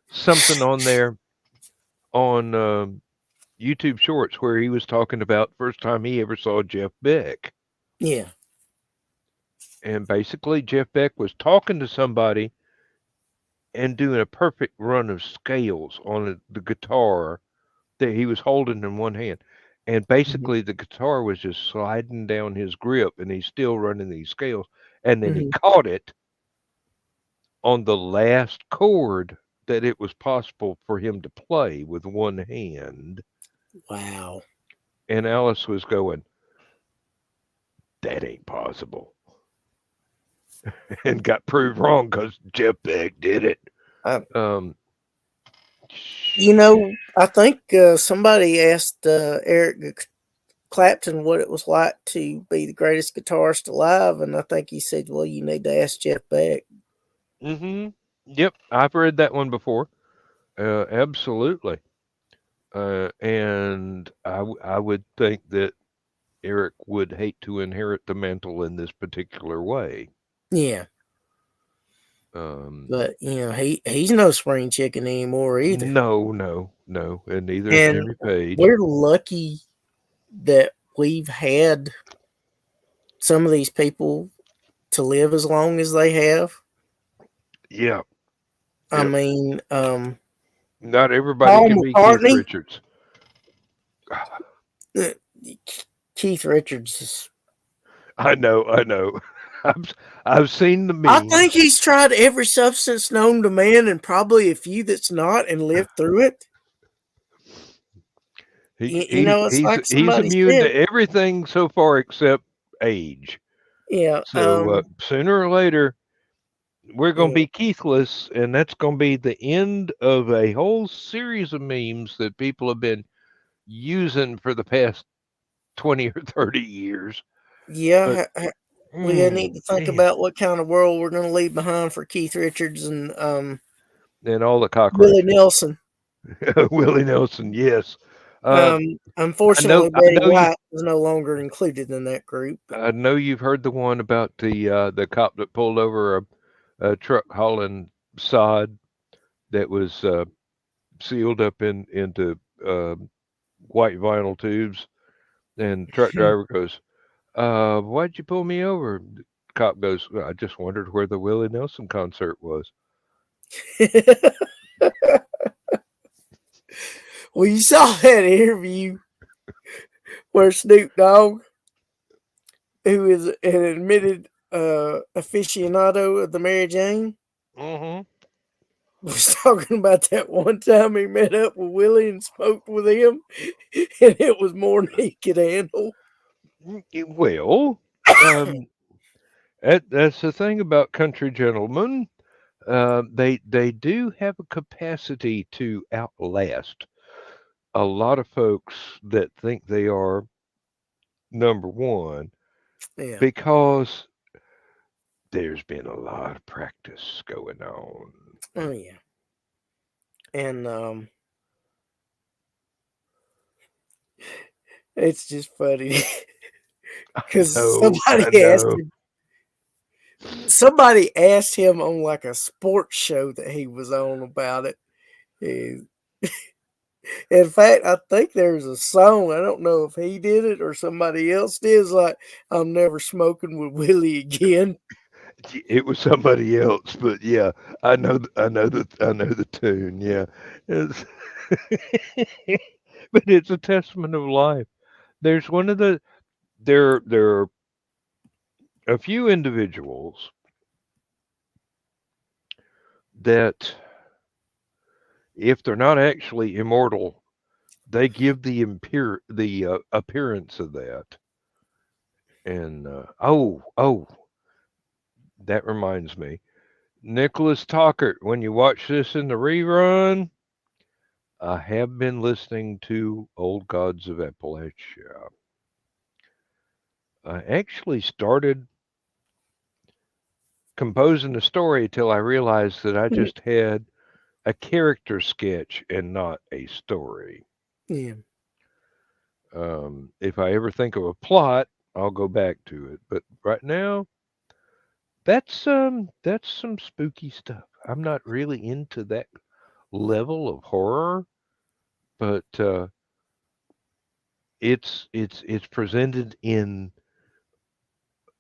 something on there on YouTube Shorts where he was talking about first time he ever saw Jeff Beck, Yeah. and basically Jeff Beck was talking to somebody and doing a perfect run of scales on the guitar that he was holding in one hand. And Hmm. basically, the guitar was just sliding down his grip, and he's still running these scales. And then he Hmm. caught it on the last chord that it was possible for him to play with one hand. Wow. And Alice was going, that ain't possible. And got proved wrong because Jeff Beck did it. I, Um, I think somebody asked Eric Clapton what it was like to be the greatest guitarist alive, and I think he said, "Well, you need to ask Jeff Beck." mm-hmm. Yep, I've read that one before. Absolutely. And I would think that Eric would hate to inherit the mantle in this particular way. Yeah, Um, but he's no spring chicken anymore either. no, and neither is And Jimmy Page. we're lucky that we've had some of these people to live as long as they have. Yeah, I yep. mean, Not everybody Paul can be Keith McCartney, Richards. uh, Keith Richards is. I know. I've I've seen the I memes. think he's tried every substance known to man and probably a few that's not and lived through it. It's like He's somebody immune said. to everything so far except age. Yeah, So sooner or later we're going to yeah, be Keithless, and that's going to be the end of a whole series of memes that people have been using for the past 20 or 30 years. But yeah. We need to think man, about what kind of world we're going to leave behind for Keith Richards and and all the Willie cockroaches. Nelson. Willie Nelson, yes. Uh, Unfortunately, I Betty know you White is no longer included in that group. But I know you've heard the one about the cop that pulled over a truck hauling sod that was sealed up into white vinyl tubes, and the truck driver goes, "Why'd you pull me over?" The cop goes, "Well, I just wondered where the Willie Nelson concert was." well, you saw that interview where Snoop Dogg, who is an admitted aficionado of the Mary Jane, Mm-hmm. was talking about that one time he met up with Willie and smoked with him, and it was more than he could handle. Well, um, that's the thing about country gentlemen. They do have a capacity to outlast a lot of folks that think they are number one Yeah, because there's been a lot of practice going on. Oh yeah. And it's just funny because I know. somebody asked him on like a sports show that he was on about it. And in fact, I think there's a song. I don't know if he did it or somebody else did. It's like, I'm never smoking with Willie again. It was somebody else, but yeah, I know, I know the tune. Yeah, it's but it's a testament of life. There's one of the there are a few individuals that, if they're not actually immortal, they give the appearance of that. And that reminds me, Nicholas Talkert. When you watch this in the rerun, I have been listening to Old Gods of Appalachia. I actually started composing a story till I realized that I just had a character sketch and not a story. Yeah. If I ever think of a plot, I'll go back to it. But right now, that's some spooky stuff. I'm not really into that level of horror, but it's presented in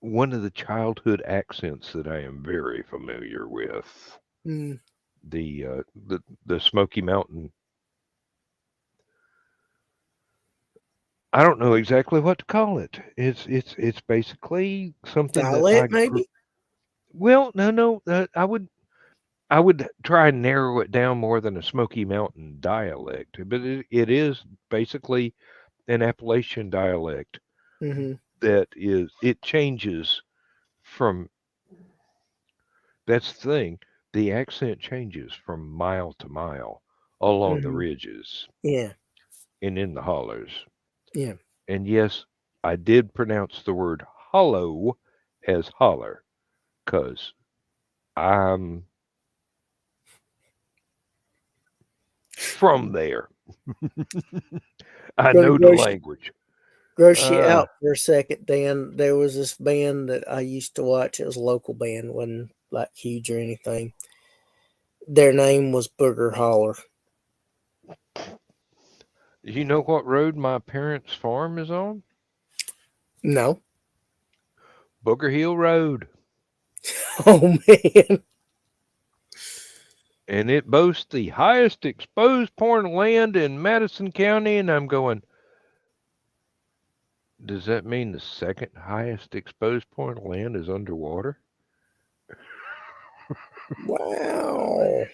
one of the childhood accents that I am very familiar with. Mm. The Smoky Mountain. I don't know exactly what to call it. It's basically something that Dialect, maybe? well, no, I would try and narrow it down more than a Smoky Mountain dialect, but it is basically an Appalachian dialect Mm-hmm. that it changes from, that's the thing, the accent changes from mile to mile along the Mm-hmm. ridges Yeah. and in the hollers. Yeah. And yes, I did pronounce the word hollow as holler, because I'm from there. I Gonna know the language. gross you Uh, out for a second, Dan. There was this band that I used to watch. It was a local band, wasn't like huge or anything. Their name was Booger Holler. you know what road my parents' farm is on? No. Booger Hill Road. Oh man. And it boasts the highest exposed point of land in Madison County. And I'm going, does that mean the second highest exposed point of land is underwater? Wow.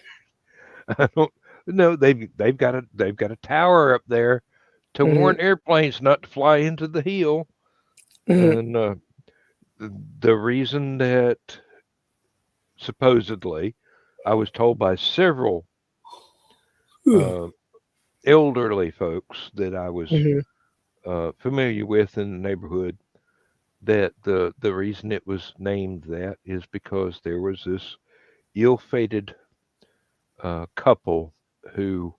I don't know. They've got a tower up there to Mm-hmm. warn airplanes not to fly into the hill. Mm-hmm. And the reason that supposedly, I was told by several uh, elderly folks that I was Mm-hmm. familiar with in the neighborhood, that the reason it was named that is because there was this ill-fated couple who,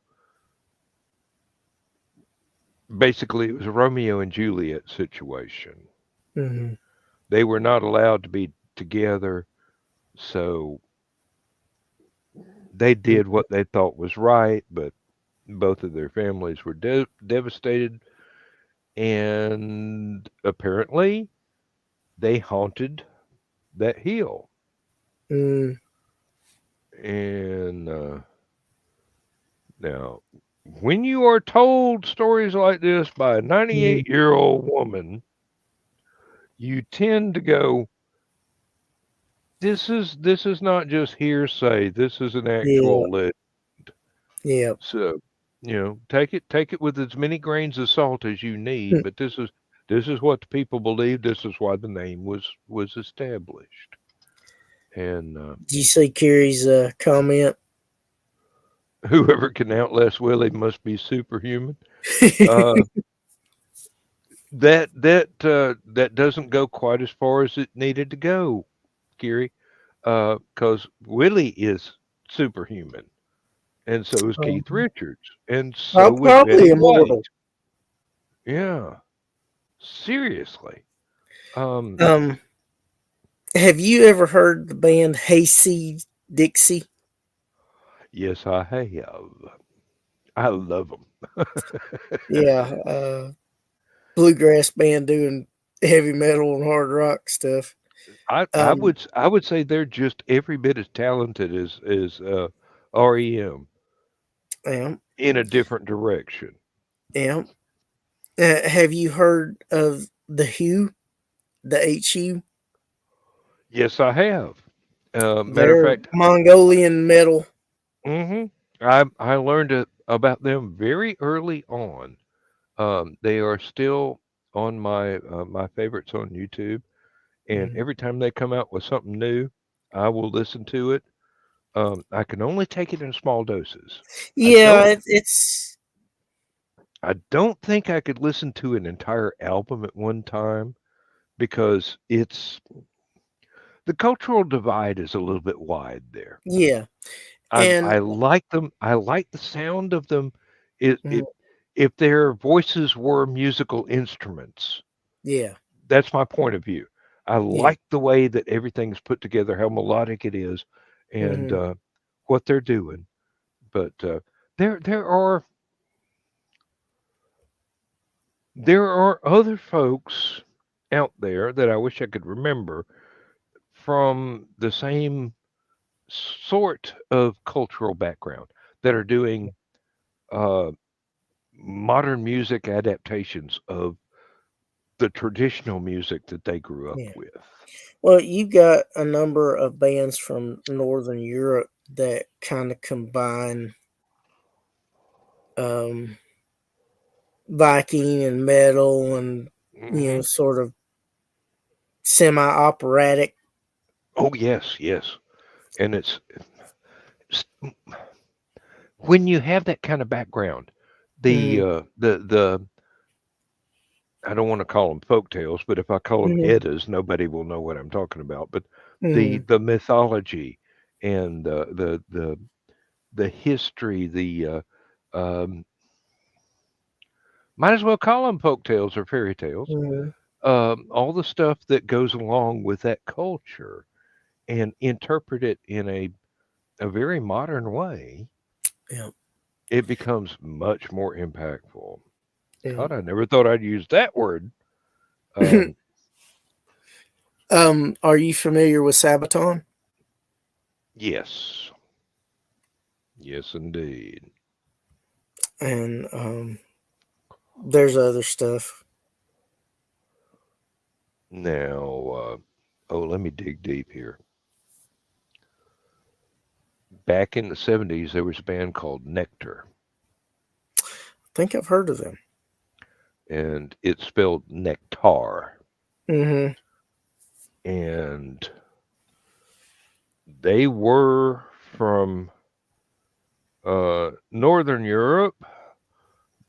basically, it was a Romeo and Juliet situation. Mm-hmm. They were not allowed to be together, so they did what they thought was right, but both of their families were devastated, and apparently they haunted that hill. Mm. And now, when you are told stories like this by a Mm. 98-year-old woman, you tend to go, this is not just hearsay. This is an Yeah. actual legend. Yeah. So, take it with as many grains of salt as you need. Mm. But this is what the people believe. This is why the name was established. And Did you see Carrie's comment? whoever can outlast Willie must be superhuman. Uh, that doesn't go quite as far as it needed to go. Gary, because Willie is superhuman, and so is Keith Richards, and so was Probably Betty White. immortal. Yeah, seriously. Um, Um, have you ever heard the band Hayseed Dixie? yes, I have. I love them. Yeah, bluegrass band doing heavy metal and hard rock stuff. Um, I would say they're just every bit as talented as REM yeah, in a different direction. yeah. Have you heard of the Who, the HU? Yes, I have. Matter of They're fact, Mongolian metal. hmm I learned about them very early on. They are still on my favorites on YouTube, and Mhm. every time they come out with something new, I will listen to it. I can only take it in small doses. I Yeah, don't it's I don't think I could listen to an entire album at one time because it's the cultural divide is a little bit wide there. yeah, I and like them. I like the sound of them. mhm, If their voices were musical instruments, yeah, that's my point of view. I yeah, like the way that everything's put together, how melodic it is, and hmm what they're doing. But there are other folks out there that I wish I could remember from the same sort of cultural background that are doing uh, modern music adaptations of the traditional music that they grew up yeah. with. Well, you got a number of bands from Northern Europe that kind of combine um, Viking and metal and Hmm. sort of semi-operatic. Oh yes, yes, and it's when you have that kind of background, the Mm-hmm, the I don't want to call them folk tales, but if I call them hmm Eddas, nobody will know what I'm talking about. But hmm the mythology and the history, um, might as well call them folk tales or fairy tales. hmm All the stuff that goes along with that culture and interpret it in a very modern way, yeah, it becomes much more impactful. yeah. God, I never thought I'd use that word. Um, Are you familiar with Sabaton? yes, yes, indeed. And there's other stuff. Now, let me dig deep here. Back in the 70s, there was a band called Nectar, I think I've heard of them. and it's spelled nectar. Hmm And they were from Northern Europe.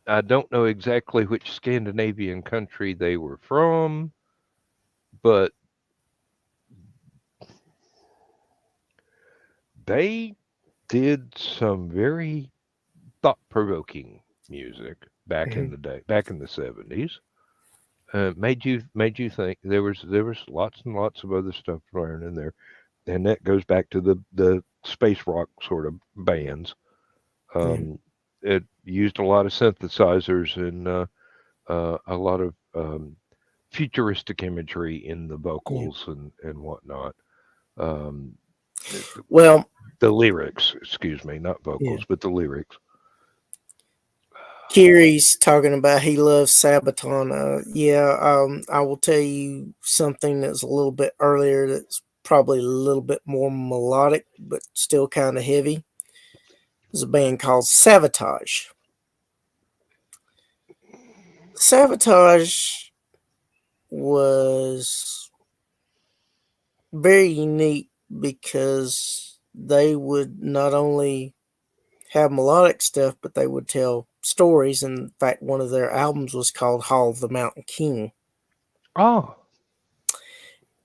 I don't know exactly which Scandinavian country they were from, but they did some very thought-provoking music back in hmm the day, back in the 70s. Made you think. There was lots and lots of other stuff thrown in there, and that goes back to the space rock sort of bands. Yeah, Um, it used a lot of synthesizers and a lot of futuristic imagery in the yeah. vocals and whatnot. Um, the, Well, the lyrics, excuse me, not yeah. vocals, but the lyrics. Kiri's talking about he loves Sabaton. Yeah, I will tell you something that's a little bit earlier that's probably a little bit more melodic, but still kind of heavy. There's a band called Savatage. Savatage was very unique because they would not only have melodic stuff, but they would tell stories. In fact, one of their albums was called Hall of the Mountain King. Oh,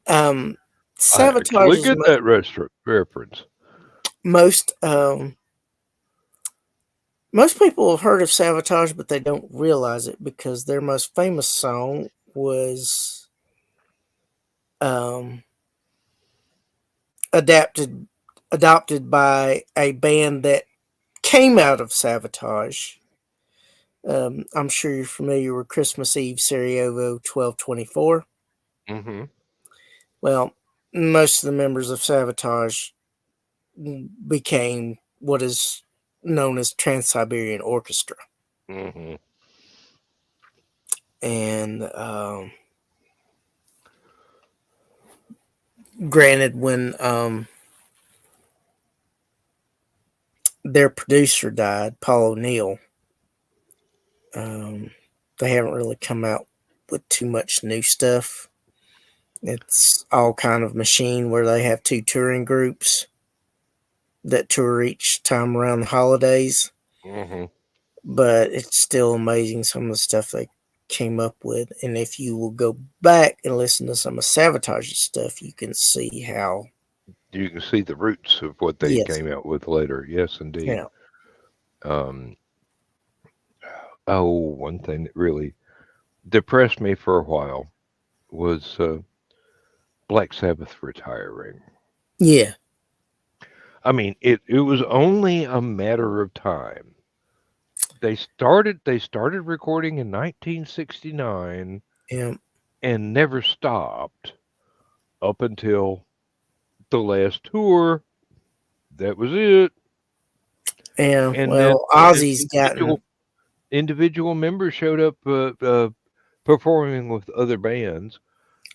Um, I Sabotage actually is get that restaurant reference. most most people have heard of Sabotage, but they don't realize it because their most famous song was um, adapted adopted by a band that came out of Sabotage. I'm sure you're familiar with Christmas Eve Sarajevo 1224. Mm-hmm. Well, most of the members of Sabotage became what is known as Trans-Siberian Orchestra. Mm-hmm. And granted, when their producer died, Paul O'Neill, um, they haven't really come out with too much new stuff. It's all kind of machine where they have two touring groups that tour each time around the holidays. Mm-hmm. But it's still amazing some of the stuff they came up with. And if you will go back and listen to some of Savage's stuff, you can see how. You can see the roots of what they Yes. came out with later. Yes, indeed. Yeah. Um, one thing that really depressed me for a while was Black Sabbath retiring. Yeah. I mean, it was only a matter of time. They started recording in 1969 Yeah. and never stopped up until the last tour. That was it. Yeah. And then Well, Ozzy's gotten. individual members showed up performing with other bands,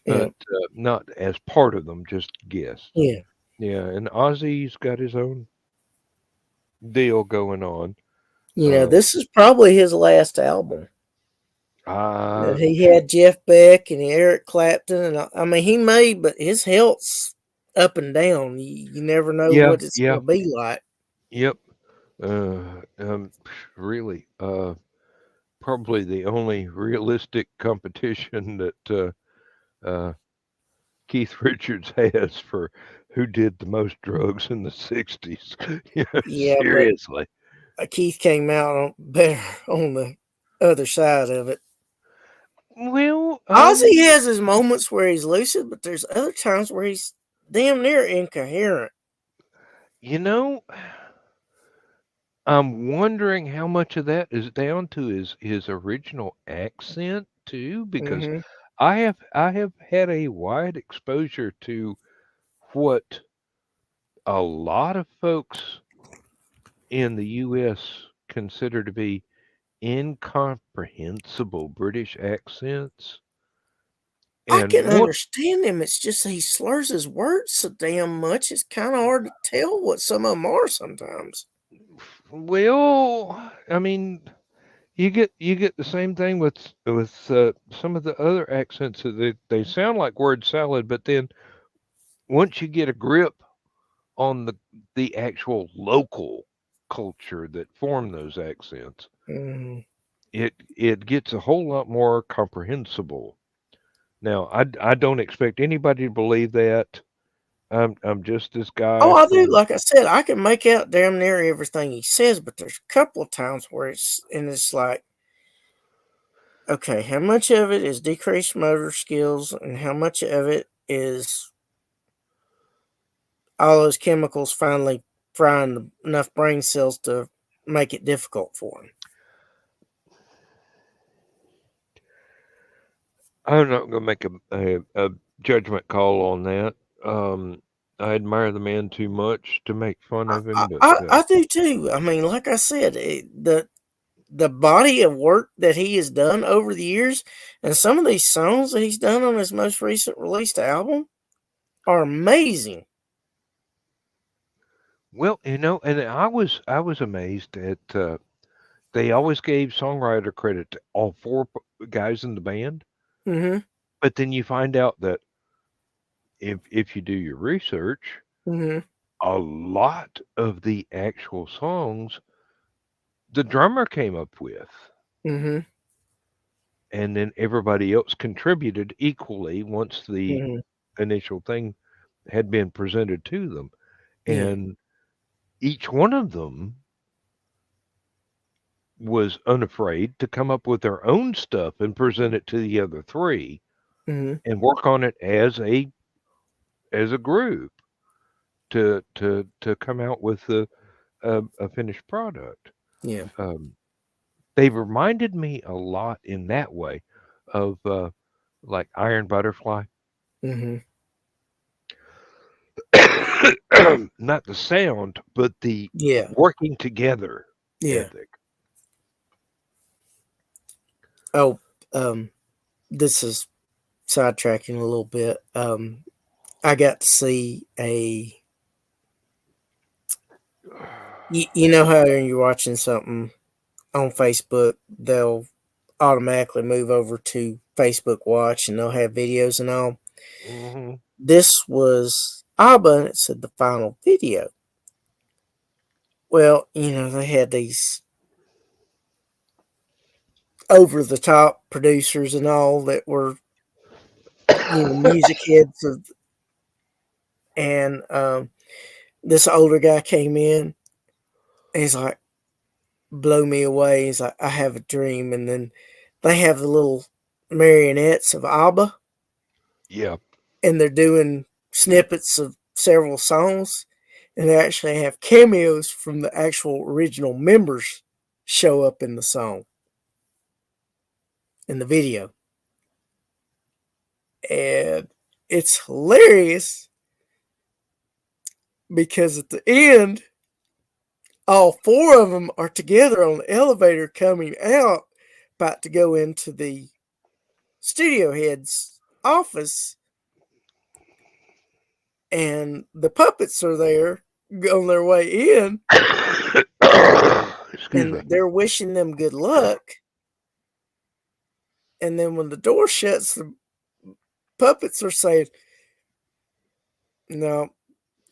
Yeah. but not as part of them, just guests. Yeah. Yeah, and Ozzy's got his own deal going on. This is probably his last album. Uh, He had Jeff Beck and Eric Clapton, and I mean, he made, but his health's up and down. You never know yeah, what it's yeah, going to be like. yep. Really, probably the only realistic competition that uh, Keith Richards has for who did the most drugs in the 60s. Yeah, Yeah, but seriously. Keith came out better on the other side of it. Well, Ozzy has his moments where he's lucid, but there's other times where he's damn near incoherent. you know, I'm wondering how much of that is down to his original accent too, because Hmm. I have had a wide exposure to what a lot of folks in the U.S. consider to be incomprehensible British accents, I and can what understand him. It's just he slurs his words so damn much. It's kind of hard to tell what some of them are sometimes. well, I mean, you get the same thing with some of the other accents that they sound like word salad, but then once you get a grip on the actual local culture that form those accents, Mm. it gets a whole lot more comprehensible. Now, I don't expect anybody to believe that. I'm just this Oh, guy I do. from Like I said, I can make out damn near everything he says, but there's a couple of times where it's like, okay, how much of it is decreased motor skills, and how much of it is all those chemicals finally frying enough brain cells to make it difficult for him. I'm not going to make a judgment call on that. I admire the man too much to make fun I, of I, him, but I I do too. I mean, like I said, the body of work that he has done over the years, and some of these songs that he's done on his most recent released album are amazing. well, and I was amazed at they always gave songwriter credit to all four guys in the band, Mm-hmm. but then you find out that if you do your research, Mm-hmm. a lot of the actual songs the drummer came up with, Mm-hmm. and then everybody else contributed equally once the Mm-hmm. initial thing had been presented to them, Yeah. and each one of them was unafraid to come up with their own stuff and present it to the other three Hmm. and work on it as a group to come out with a finished product. Yeah. Um, they reminded me a lot in that way of like Iron Butterfly. Hmm. Not the sound, but the Yeah. working together Yeah. ethic. Oh, this is sidetracking a little bit. I got to see you know how when you're watching something on Facebook, they'll automatically move over to Facebook Watch and they'll have videos and all. Hmm. This was ABBA and it said the final video. Well, they had these over the top producers and all that were, music heads of, and this older guy came in and he's like, blow me away. He's like, I have a dream. And then they have the little marionettes of ABBA Yeah. and they're doing snippets of several songs. And they actually have cameos from the actual original members show up in the song, in the video. And it's hilarious because at the end, all four of them are together on the elevator coming out, about to go into the studio head's office, and the puppets are there on their way in, Excuse me. and they're wishing them good luck. And then when the door shuts, the puppets are saying, "No,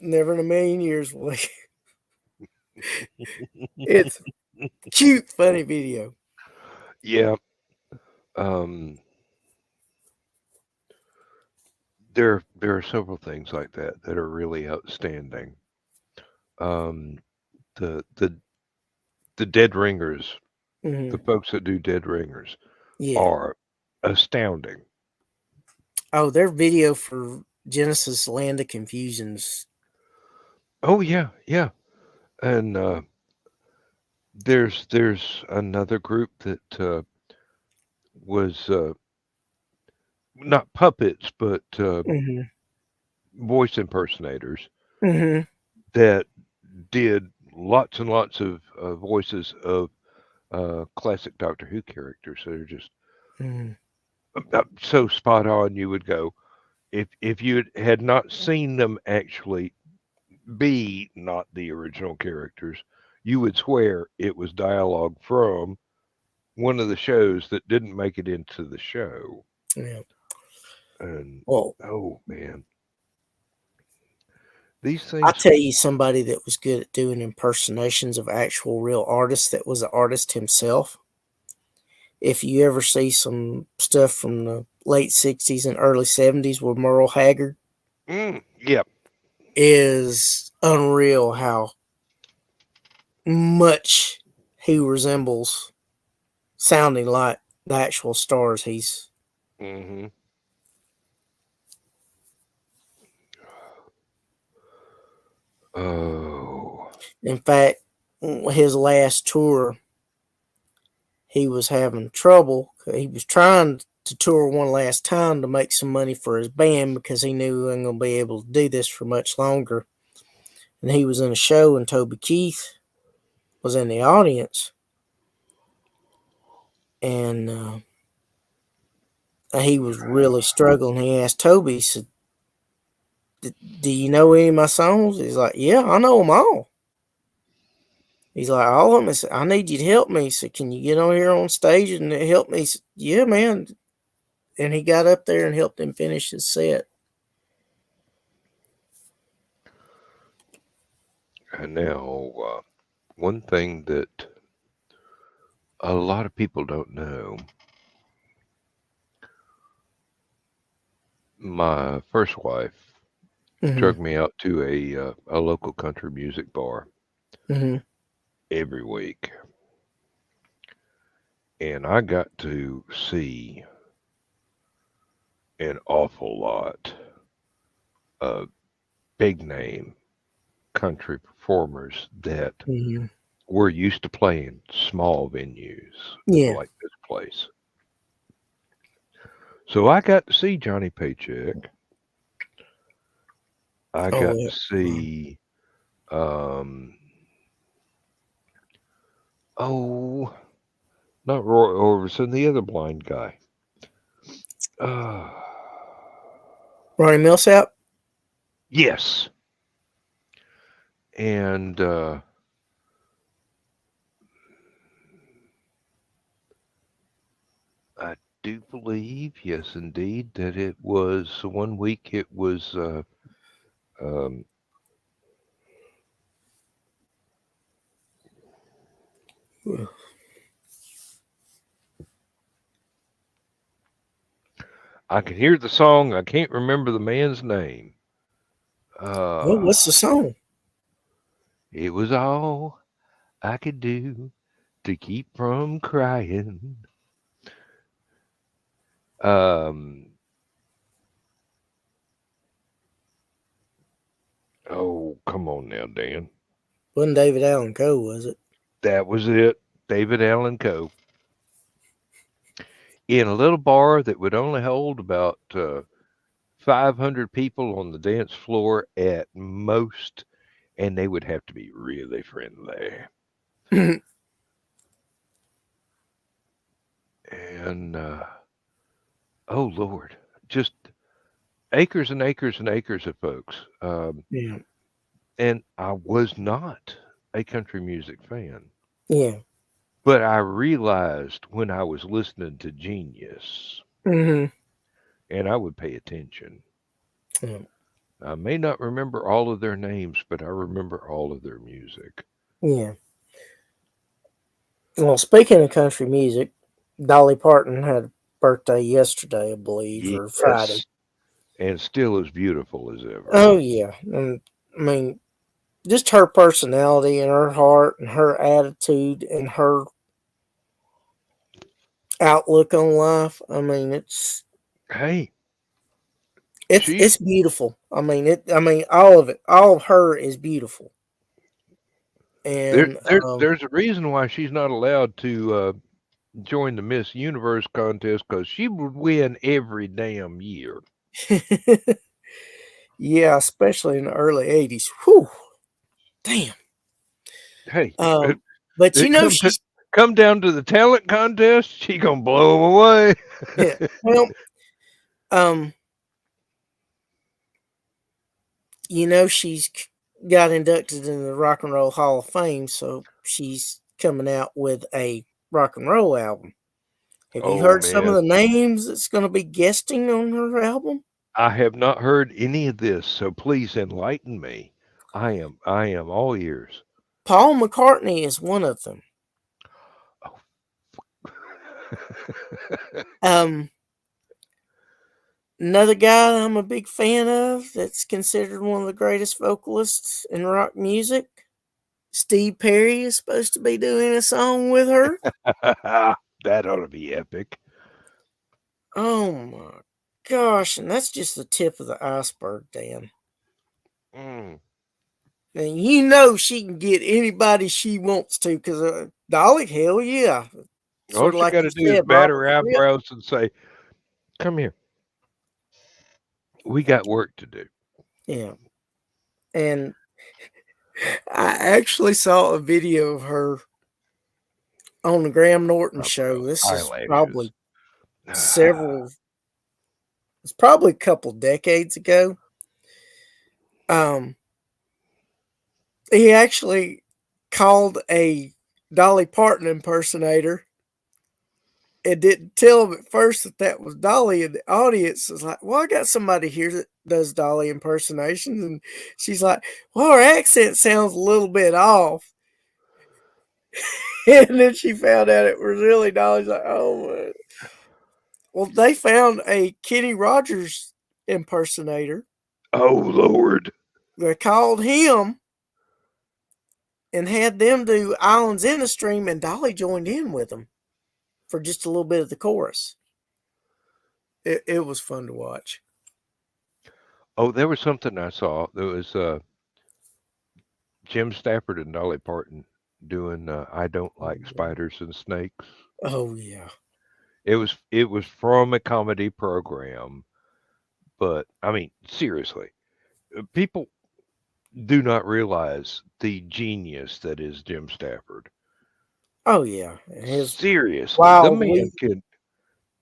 never in a million years, will they." It's a cute, funny video. Yeah. Um, there are several things like that are really outstanding. Um, the the dead ringers, Hmm. the folks that do dead ringers, Yeah. are astounding. Oh, their video for Genesis Land of Confusions. Oh yeah, yeah. And there's another group that was not puppets but Hmm. voice impersonators Hmm. that did lots and lots of voices of classic Doctor Who characters that are just Hmm. so spot on. You would go if you had not seen them actually be not the original characters, you would swear it was dialogue from one of the shows that didn't make it into the show. Yeah. And Well, oh man, these I'll things. tell you somebody that was good at doing impersonations of actual real artists that was an artist himself. If you ever see some stuff from the late 60s and early 70s with Merle Haggard, Yep. is unreal how much he resembles sounding like the actual stars he's. Hmm. Oh. In fact, his last tour, he was having trouble. He was trying to tour one last time to make some money for his band because he knew he wasn't going to be able to do this for much longer. And he was in a show, and Toby Keith was in the audience. And he was really struggling. He asked Toby, he said, do you know any of my songs? He's like, yeah, I know them all. He's like, all of them. I said, I need you to help me. He said, can you get on here on stage and help me? He said, yeah, man. And he got up there and helped him finish his set. And now, one thing that a lot of people don't know, my first wife Took me out to a local country music bar every week, and I got to see an awful lot of big name country performers that we're used to playing small venues like this place. So I got to see Johnny Paycheck. I got to see, not Roy Orbison, the other blind guy. Ronnie Millsap? Yes. And I do believe, yes, indeed, that it was 1 week. It was I can hear the song. I can't remember the man's name. What's the song? It was all I could do to keep from crying. Oh, come on now, Dan. Wasn't David Allen Coe, was it? That was it. David Allen Coe. In a little bar that would only hold about 500 people on the dance floor at most, and they would have to be really friendly. And, oh, Lord, just acres and acres and acres of folks. Yeah. And I was not a country music fan. Yeah. But I realized when I was listening to Genius, Mm-hmm. and I would pay attention. Yeah. I may not remember all of their names, but I remember all of their music. Yeah. Well, speaking of country music, Dolly Parton had a birthday yesterday, I believe, or Friday. And still as beautiful as ever. Oh, yeah. And, I mean, just her personality and her heart and her attitude and her outlook on life. I mean, it's beautiful. I mean, all of it, all of her is beautiful. And there's a reason why she's not allowed to join the Miss Universe contest, because she would win every damn year. Yeah, especially in the early 80s. Whew. Damn. Hey, but you know, she's come down to the talent contest, she gonna blow them away. Yeah. Well, you know, she's got inducted in the Rock and Roll Hall of Fame, so she's coming out with a rock and roll album. Have you heard some of the names that's going to be guesting on her album? I have not heard any of this, so please enlighten me. I am all ears. Paul McCartney is one of them. Another guy that I'm a big fan of that's considered one of the greatest vocalists in rock music, Steve Perry, is supposed to be doing a song with her. That ought to be epic. Oh my gosh, and that's just the tip of the iceberg, Dan. And you know she can get anybody she wants to, because Dolly, hell yeah. All she got to do is bat her eyebrows and say, "Come here. We got work to do." Yeah. And I actually saw a video of her on the Graham Norton show. This is probably it's probably a couple decades ago. He actually called a Dolly Parton impersonator and didn't tell him at first that was Dolly, and the audience was like, well, I got somebody here that does Dolly impersonations, and she's like, well, her accent sounds a little bit off. And then she found out it was really Dolly. She's like, oh man. Well, they found a Kenny Rogers impersonator. Oh, Lord. They called him and had them do Islands in a Stream, and Dolly joined in with them for just a little bit of the chorus. It was fun to watch. Oh, there was something I saw. There was Jim Stafford and Dolly Parton doing I Don't Like Spiders and Snakes. Oh yeah. It was from a comedy program, but I mean, seriously, people do not realize the genius that is Jim Stafford. Oh yeah. His Seriously, wild week.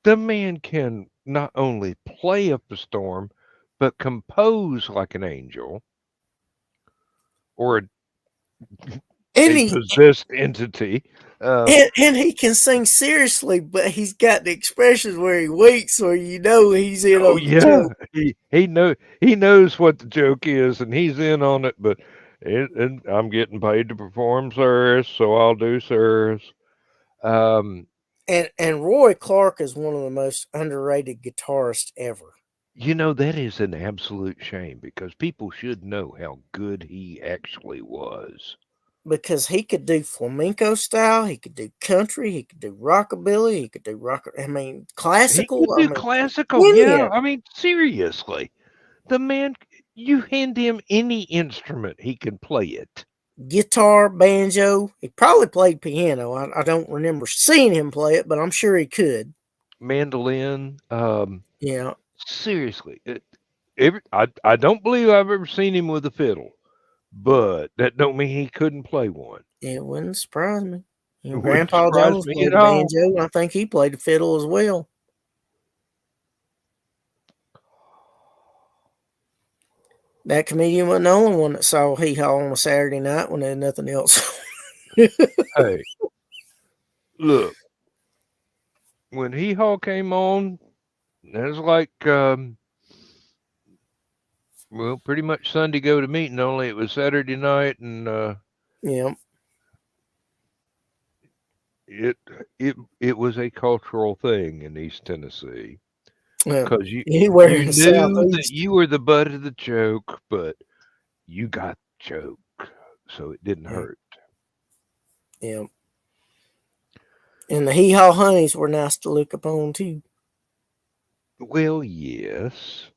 the man can not only play up a storm, but compose like an angel or And a he possessed entity. and he can sing seriously, but he's got the expressions where he winks, where you know he's in Oh on the yeah, joke. he knows what the joke is, and he's in on it. But and I'm getting paid to perform, sirs, so I'll do, sirs. Um, And Roy Clark is one of the most underrated guitarists ever. you know that is an absolute shame because people should know how good he actually was. Because he could do flamenco style, he could do country, he could do rockabilly, he could do He classical. could do classical, Any yeah. of I mean, seriously, the man. You hand him any instrument, he can play it. guitar, banjo. He probably played piano. I don't remember seeing him play it, but I'm sure he could. Mandolin. Yeah, Seriously, I don't believe I've ever seen him with a fiddle, but that don't mean he couldn't play one. it wouldn't surprise me. It wouldn't Grandpa surprise Jones me played at the all. banjo. I think he played the fiddle as well. That comedian wasn't the only one that saw Hee Haw on a Saturday night when they had nothing else. Hey, look, when Hee Haw came on, that was like, well, pretty much Sunday go to meeting. Only it was Saturday night, and Yeah. it it was a cultural thing in East Tennessee because Anywhere you in the knew that southeast. you were the butt of the joke, but you got the joke, so it didn't Yeah. hurt. Yeah. And the Hee Haw Honeys were nice to look upon too. Well, yes,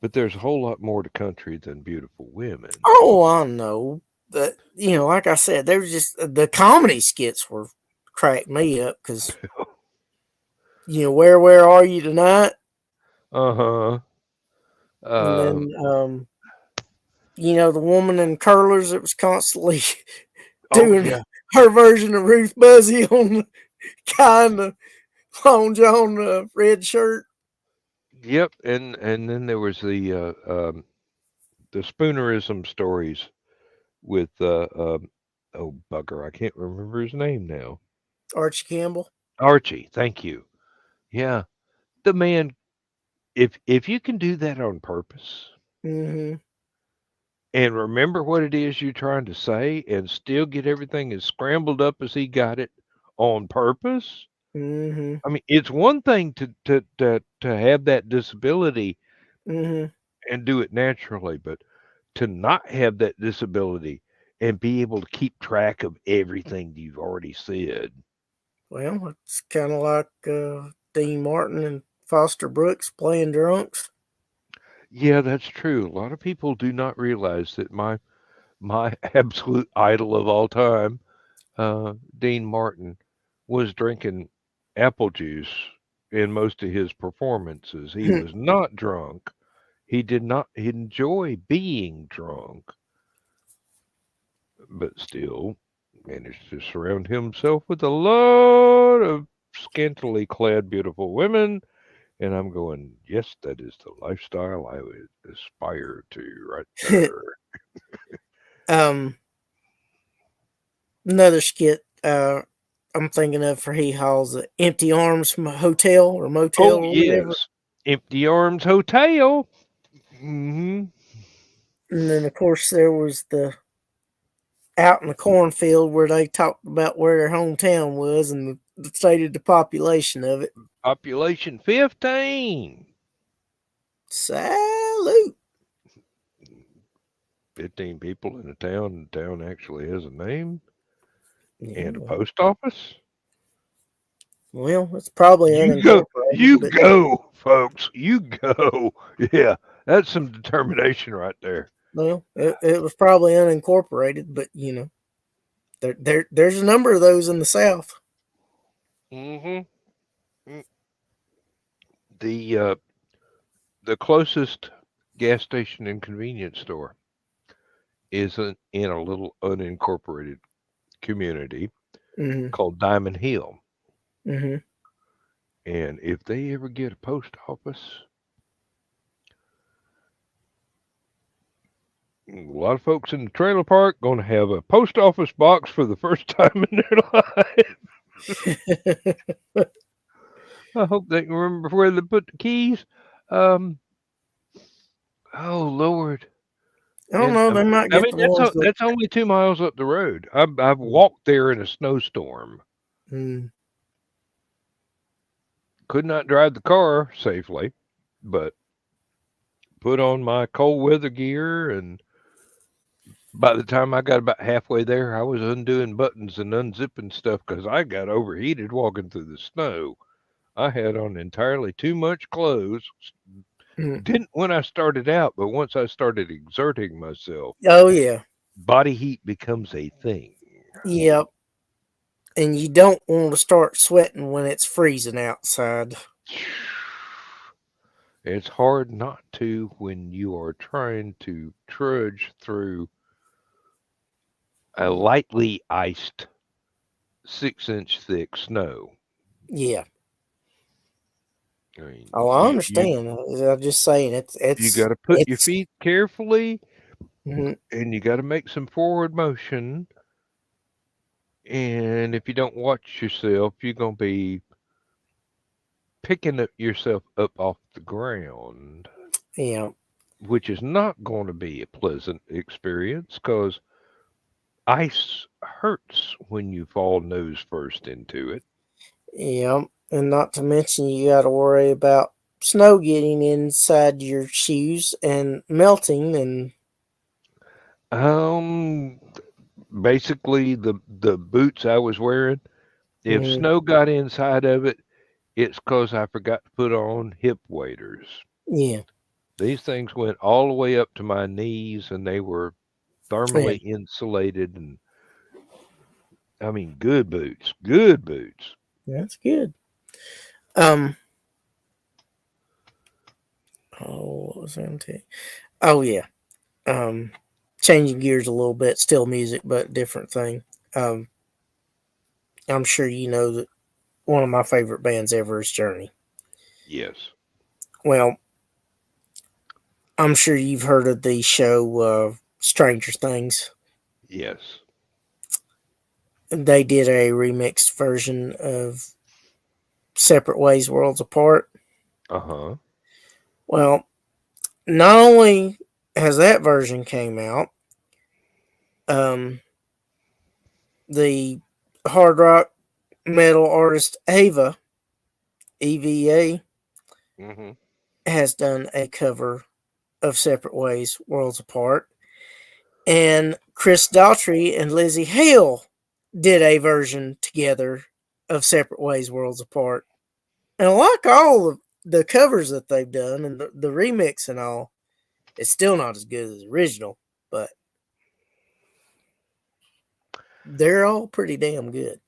but there's a whole lot more to country than beautiful women. Oh, I know. But, like I said, there was just the comedy skits were cracked me up because, where are you tonight? Uh-huh. And then, the woman in curlers that was constantly Oh doing yeah. her version of Ruth Buzzy on the guy in the long john red shirt. Yep, and then there was the spoonerism stories with oh bugger, I can't remember his name now. Archie Campbell. Archie, thank you. Yeah, the man. If you can do that on purpose Mm-hmm. and remember what it is you're trying to say and still get everything as scrambled up as he got it on purpose. Mm-hmm. I mean, it's one thing to have that disability Mm-hmm. and do it naturally, but to not have that disability and be able to keep track of everything you've already said. Well, it's kind of like Dean Martin and Foster Brooks playing drunks. Yeah, that's true. A lot of people do not realize that my absolute idol of all time, Dean Martin, was drinking apple juice in most of his performances. He was not drunk. He did not enjoy being drunk, but still managed to surround himself with a lot of scantily clad beautiful women. And I'm going, yes, that is the lifestyle I would aspire to right there. um, Another skit I'm thinking of for Hee Haw's Empty Arms Hotel or Motel Oh, or whatever. yes. Empty Arms Hotel. Hmm. And then, of course, there was the Out in the Cornfield where they talked about where their hometown was and stated the population of it. Population 15. Salute. 15 people in a town, and the town actually has a name and a Yeah. post office. Well, it's probably You unincorporated, but go, folks. You go. Yeah, that's some determination right there. well, it was probably unincorporated, but there's a number of those in the South. Mm-hmm. The closest gas station and convenience store is in a little unincorporated community Mm-hmm. called Diamond Hill. Mm-hmm. And if they ever get a post office, a lot of folks in the trailer park going to have a post office box for the first time in their life. I hope they can remember where they put the keys. Um, oh Lord! I don't And know. They might I get mean the ones that. that's only 2 miles up the road. I've walked there in a snowstorm. Mm, Could not drive the car safely, but put on my cold weather gear, and by the time I got about halfway there, I was undoing buttons and unzipping stuff because I got overheated walking through the snow. I had on entirely too much clothes. mm. Didn't when I started out, but once I started exerting myself, Oh yeah, body heat becomes a thing. yep. And you don't want to start sweating when it's freezing outside. It's hard not to when you are trying to trudge through a lightly iced 6-inch thick snow. Yeah. I mean, Oh, I understand. I'm just saying you got to put your it's. feet carefully, Mhm. and you got to make some forward motion. And if you don't watch yourself, you're gonna be picking yourself up off the ground, Yeah. which is not going to be a pleasant experience because ice hurts when you fall nose first into it. Yeah. And not to mention, you got to worry about snow getting inside your shoes and melting. And Um, Basically, the boots I was wearing, if mhm, snow got inside of it, it's because I forgot to put on hip waders. yeah. These things went all the way up to my knees, and they were Yeah. thermally insulated, and I mean, good boots, good boots. That's good. Um. Oh, what was I going to tell you? Oh yeah. Um. Changing gears a little bit, still music, but different thing. Um. I'm sure you know that one of my favorite bands ever is Journey. Yes, Well, I'm sure you've heard of the show Stranger Things. yes, They did a remixed version of Separate Ways, Worlds Apart. uh-huh. Well, not only has that version came out, um, the hard rock metal artist EVA, Hmm. has done a cover of Separate Ways, Worlds Apart. And Chris Daughtry and Lizzie Hale did a version together of Separate Ways, Worlds Apart. And like all of the covers that they've done and the remix and all, it's still not as good as the original, but they're all pretty damn good.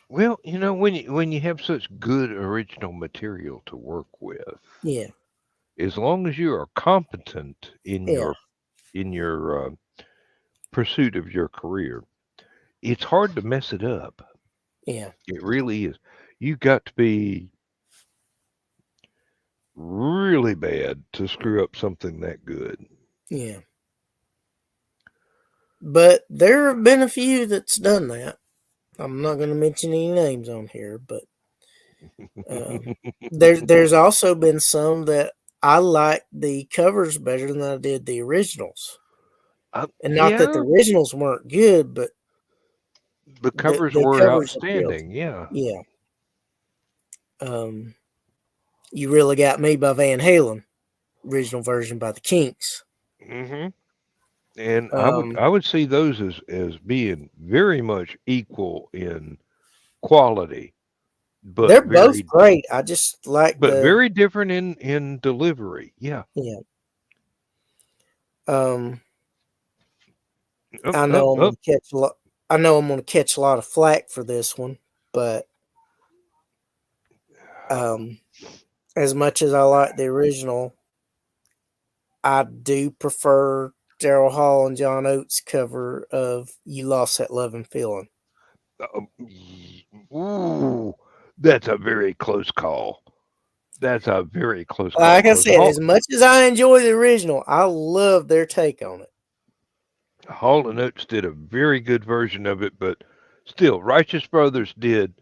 Well, when you have such good original material to work with, Yeah, as long as you are competent yeah, in your pursuit of your career, it's hard to mess it up. yeah, It really is. You got to be really bad to screw up something that good. yeah. But there have been a few that's done that. I'm not going to mention any names on here, but there's also been some that I like the covers better than I did the originals. And not that the Yeah, originals weren't good, but the covers the were covers appealed. outstanding. Yeah. Yeah. Um, You Really Got Me by Van Halen, original version by the Kinks. Hmm. And Um, I would see those as being very much equal in quality, but they're both very great. I just like but the very different in delivery. Yeah. yeah. Um, Up, I up, know I'm up. gonna catch a lot. I know I'm gonna catch a lot of flack for this one, but um, as much as I like the original, I do prefer Daryl Hall and John Oates' cover of "You Lost That Love and Feeling." Ooh, that's a very close call. That's a very close call. Like I Because said, as much as I enjoy the original, I love their take on it. Hall and Oates did a very good version of it, but still, Righteous Brothers did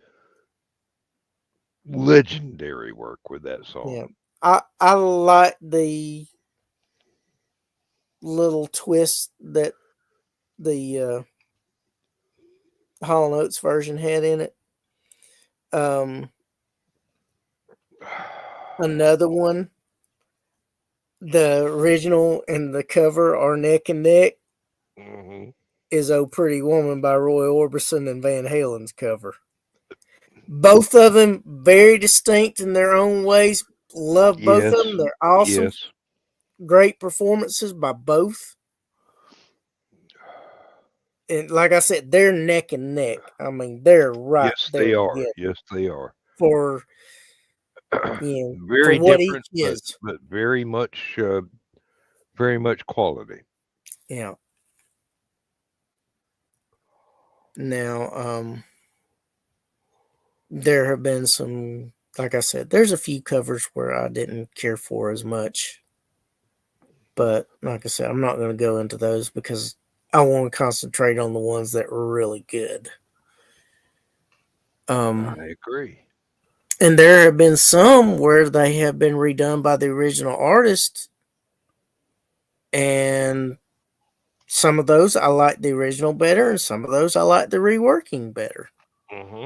legendary work with that Yeah, song. I like the little twist that the Hall and Oates version had in it. Um, Another one, the original and the cover are neck and neck. Hmm. Is "Oh Pretty Woman" by Roy Orbison and Van Halen's cover. Both of them very distinct in their own ways. Love both of Yes, them. They're awesome. yes, Great performances by both. And like I said, they're neck and neck. I mean, they're right yes, there they are. together Yes, they are. for for Very what each different, is. but very much quality. Yeah. Now, there have been some, like I said, there's a few covers where I didn't care for as much. But like I said, I'm not going to go into those because I want to concentrate on the ones that were really good. Um, I agree. and there have been some where they have been redone by the original artist, and some of those I like the original better, and some of those I like the reworking better. Hmm.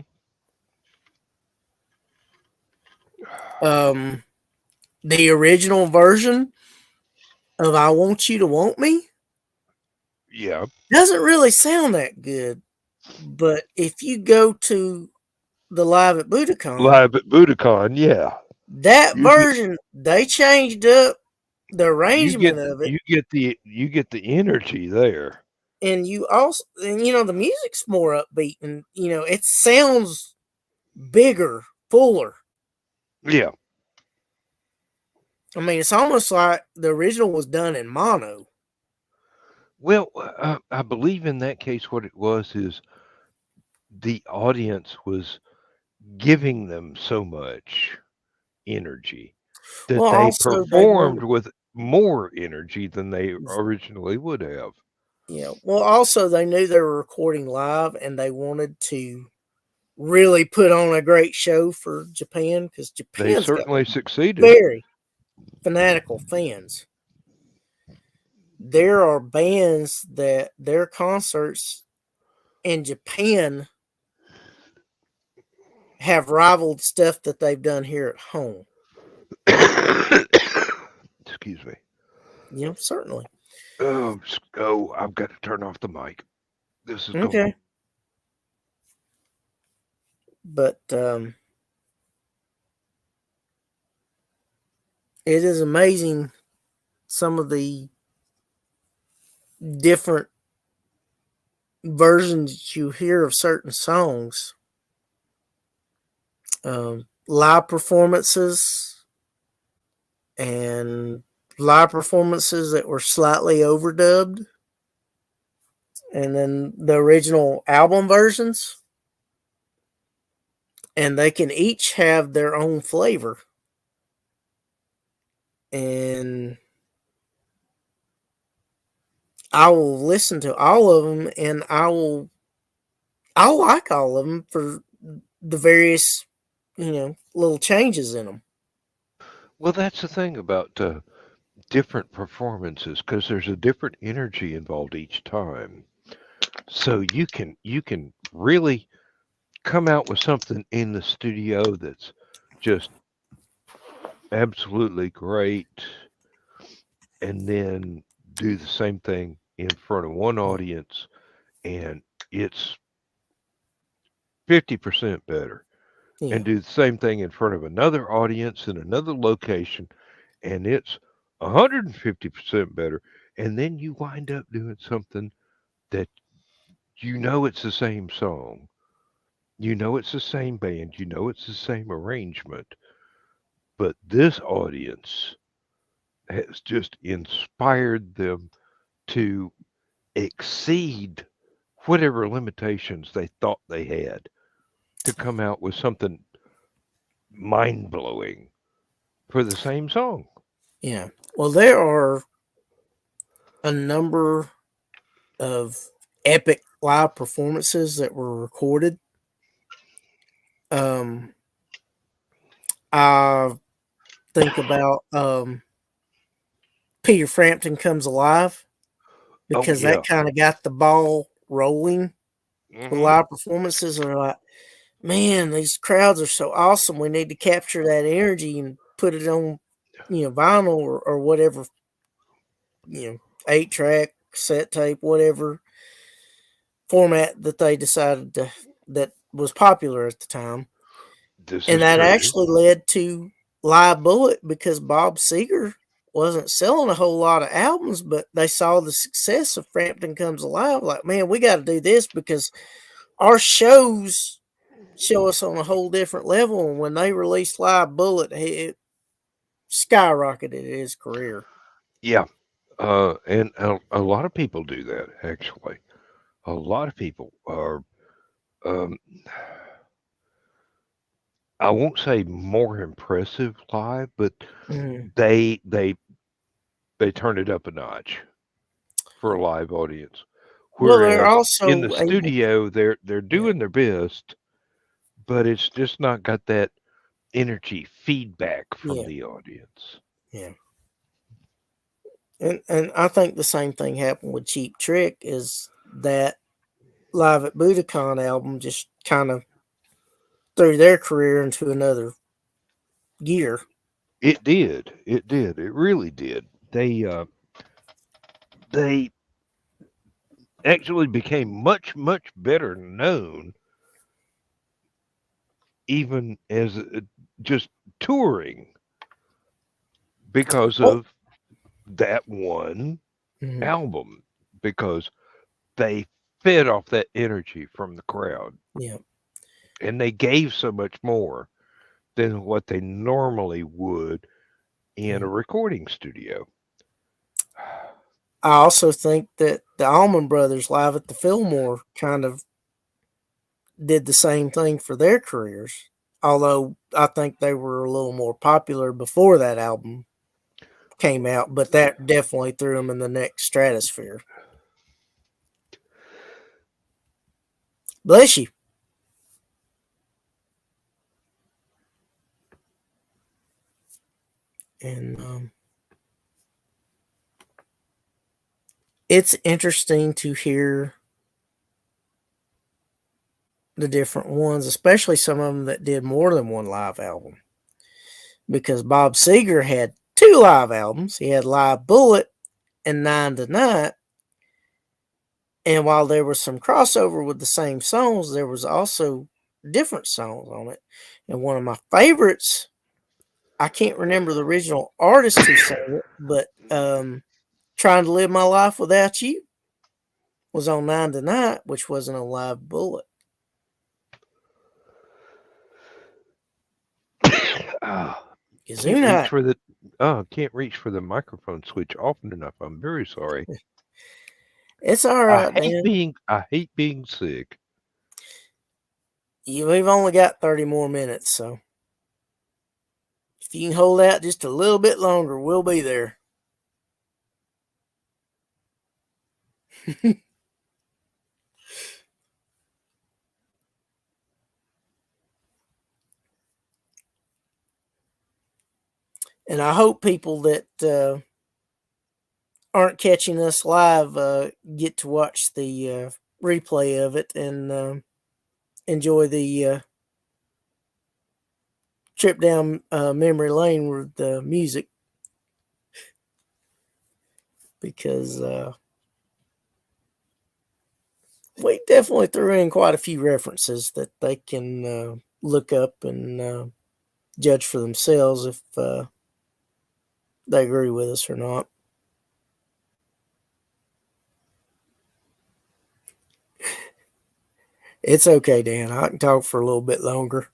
Um, the original version of "I Want You to Want Me" Yeah, doesn't really sound that good, but if you go to the live at Budokan, live at Budokan. Yeah, that you get version they changed up the arrangement of it, you get the energy there. and you also, and the music's more upbeat, and it sounds bigger, fuller. Yeah. I mean, it's almost like the original was done in mono. Well, I believe in that case, what it was is the audience was giving them so much energy that Well, they also they performed wanted, with more energy than they originally would have. well, also they knew they were recording live, and they wanted to really put on a great show for Japan because They Japan's got certainly succeeded. very fanatical fans. There are bands that their concerts in Japan have rivaled stuff that they've done here at home. Excuse me. Certainly. Oh, I've got to turn off the mic. This is going. Okay. But it is amazing some of the different versions you hear of certain songs. Live performances and live performances that were slightly overdubbed, and then the original album versions, and they can each have their own flavor. And I will listen to all of them, and I'll like all of them for the various little changes in them. Well, that's the thing about different performances because there's a different energy involved each time. So you can really come out with something in the studio that's just absolutely great, and then do the same thing in front of one audience, and it's 50% better. Yeah. And do the same thing in front of another audience in another location, and it's 150% better. And then you wind up doing something that it's the same song, it's the same band, it's the same arrangement, but this audience has just inspired them to exceed whatever limitations they thought they had to come out with something mind blowing for the same song. Yeah. Well, there are a number of epic live performances that were recorded. I think about Peter Frampton Comes Alive, Oh, because yeah. that kind of got the ball rolling with Hmm. live performances. And they're like, man, these crowds are so awesome. We need to capture that energy and put it on, vinyl or whatever, 8-track, cassette tape, whatever format that they decided that was popular at the time. This And is that true. actually led to Live Bullet, because Bob Seger wasn't selling a whole lot of albums, but they saw the success of Frampton Comes Alive. Like, man, we got to do this because our shows show us on a whole different level. And when they released Live Bullet, it skyrocketed his career. Yeah. And a lot of people do that, actually. A lot of people are, um, I won't say more impressive live, but Mm. they turn it up a notch for a live audience. Well, they're Whereas in the also able. studio, they're Yeah, doing their best, but it's just not got that energy feedback from yeah, the audience. yeah. And I think the same thing happened with Cheap Trick, is that Live at Budokan album just kind of threw their career into another gear. It did. It did. It really did. They actually became much better known, even as just touring, because Oh, of that one mhm, album, because they fed off that energy from the crowd, yeah. and they gave so much more than what they normally would in Yeah. a recording studio. I also think that the Allman Brothers live at the Fillmore kind of did the same thing for their careers. Although I think they were a little more popular before that album came out, but that definitely threw them in the next stratosphere. Bless you. And it's interesting to hear the different ones, especially some of them that did more than one live album. Because Bob Seger had 2 live albums. He had Live Bullet and Nine to Night. And while there was some crossover with the same songs, there was also different songs on it. And one of my favorites, I can't remember the original artist who sang it, but Trying to Live My Life Without You was on Nine to Night, which wasn't a Live Bullet. Ah, can't reach Gesundheit. for the can't reach for the microphone switch often enough. I'm very sorry. It's all right, Dan. I hate being sick. We've only got 30 more minutes, so if you can hold out just a little bit longer, we'll be there. And I hope people that aren't catching us live get to watch the replay of it and enjoy the trip down memory lane with the music, because we definitely threw in quite a few references that they can look up and judge for themselves if they agree with us or not. It's okay, Dan. I can talk for a little bit longer.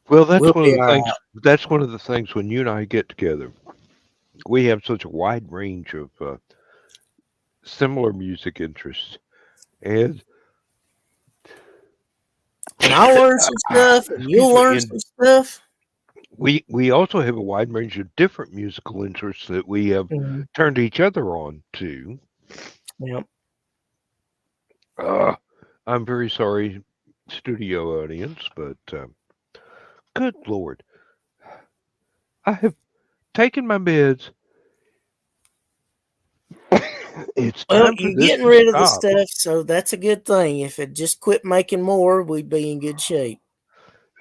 Well, that's We'll one of be the all things. right. That's one of the things when you and I get together. We have such a wide range of similar music interests, and And I'll learn some stuff, and excuse you'll me. learn And some stuff. we also have a wide range of different musical interests that we have Mhm. turned each other on to. Yep. Uh, I'm very sorry, studio audience, but good Lord, I have taken my meds. It's Well, time for you're this getting to rid of the stop. stuff, so that's a good thing. If it just quit making more, we'd be in good shape.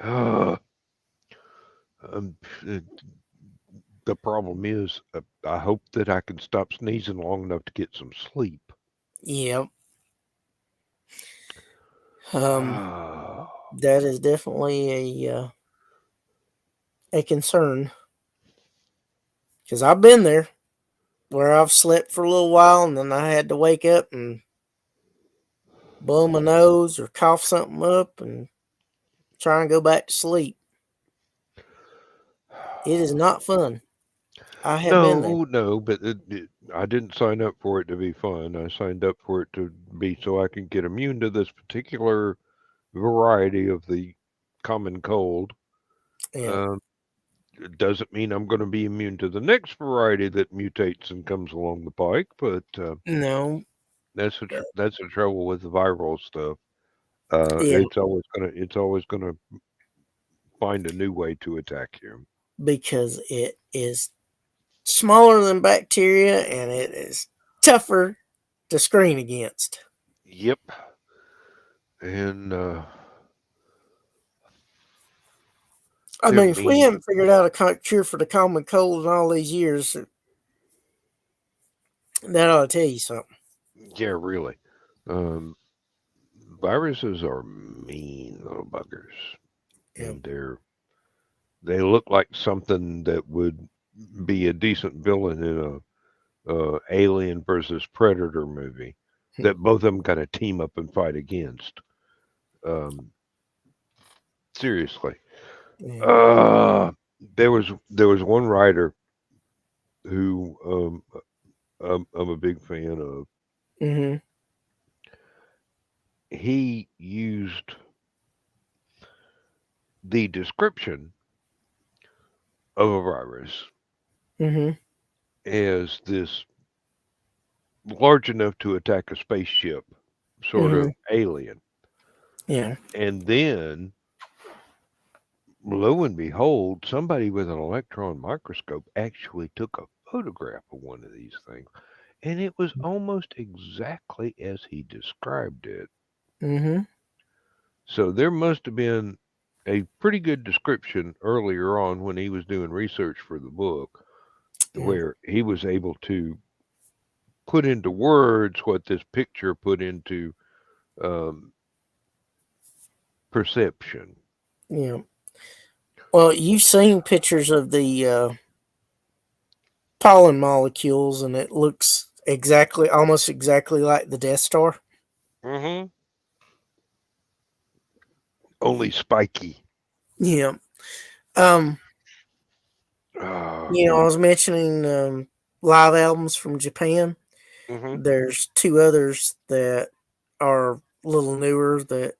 Uh, um, uh, the problem is, I hope that I can stop sneezing long enough to get some sleep. Yep. Um, Uh, that is definitely a concern because I've been there where I've slept for a little while and then I had to wake up and blow my nose or cough something up and try and go back to sleep. It is not fun. I have been there. no, but I didn't sign up for it to be fun. I signed up for it to be so I can get immune to this particular variety of the common cold. Yeah. Um, it doesn't mean I'm going to be immune to the next variety that mutates and comes along the pike, but No. that's the trouble with the viral stuff. Yeah. It's always gonna find a new way to attack you. Because it is smaller than bacteria and it is tougher to screen against. Yep, and I they're mean, if we mean. haven't figured out a cure for the common cold in all these years, that ought to tell you something. Yeah, really. Um, Viruses are mean little buggers, Yeah. and they look like something that would be a decent villain in a Alien versus Predator movie that both of them kind of team up and fight against. Um, Seriously, Yeah. uh, there was one writer who I'm a big fan of. Mm-hmm. He used the description of a virus Mm-hmm. as this large enough to attack a spaceship sort Mm-hmm. of alien. Yeah. And then, lo and behold, somebody with an electron microscope actually took a photograph of one of these things. And it was almost exactly as he described it. Mm-hmm. So there must have been a pretty good description earlier on when he was doing research for the book, Yeah. where he was able to put into words what this picture put into um, perception. Yeah. Well, you've seen pictures of the pollen molecules, and it looks almost exactly like the Death Star. Mm-hmm. Only spiky. Yeah. Um. Uh, I was mentioning live albums from Japan. mm-hmm. There's two others that are a little newer that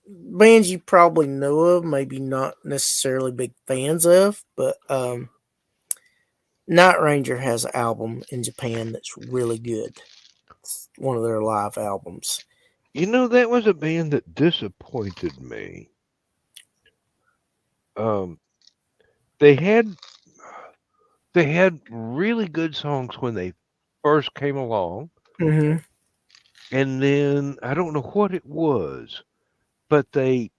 bands you probably know of, maybe not necessarily big fans of, but Night Ranger has an album in Japan that's really good. It's one of their live albums. That was a band that disappointed me. Um, they had they had really good songs when they first came along, Mm-hmm. and then I don't know what it was, but they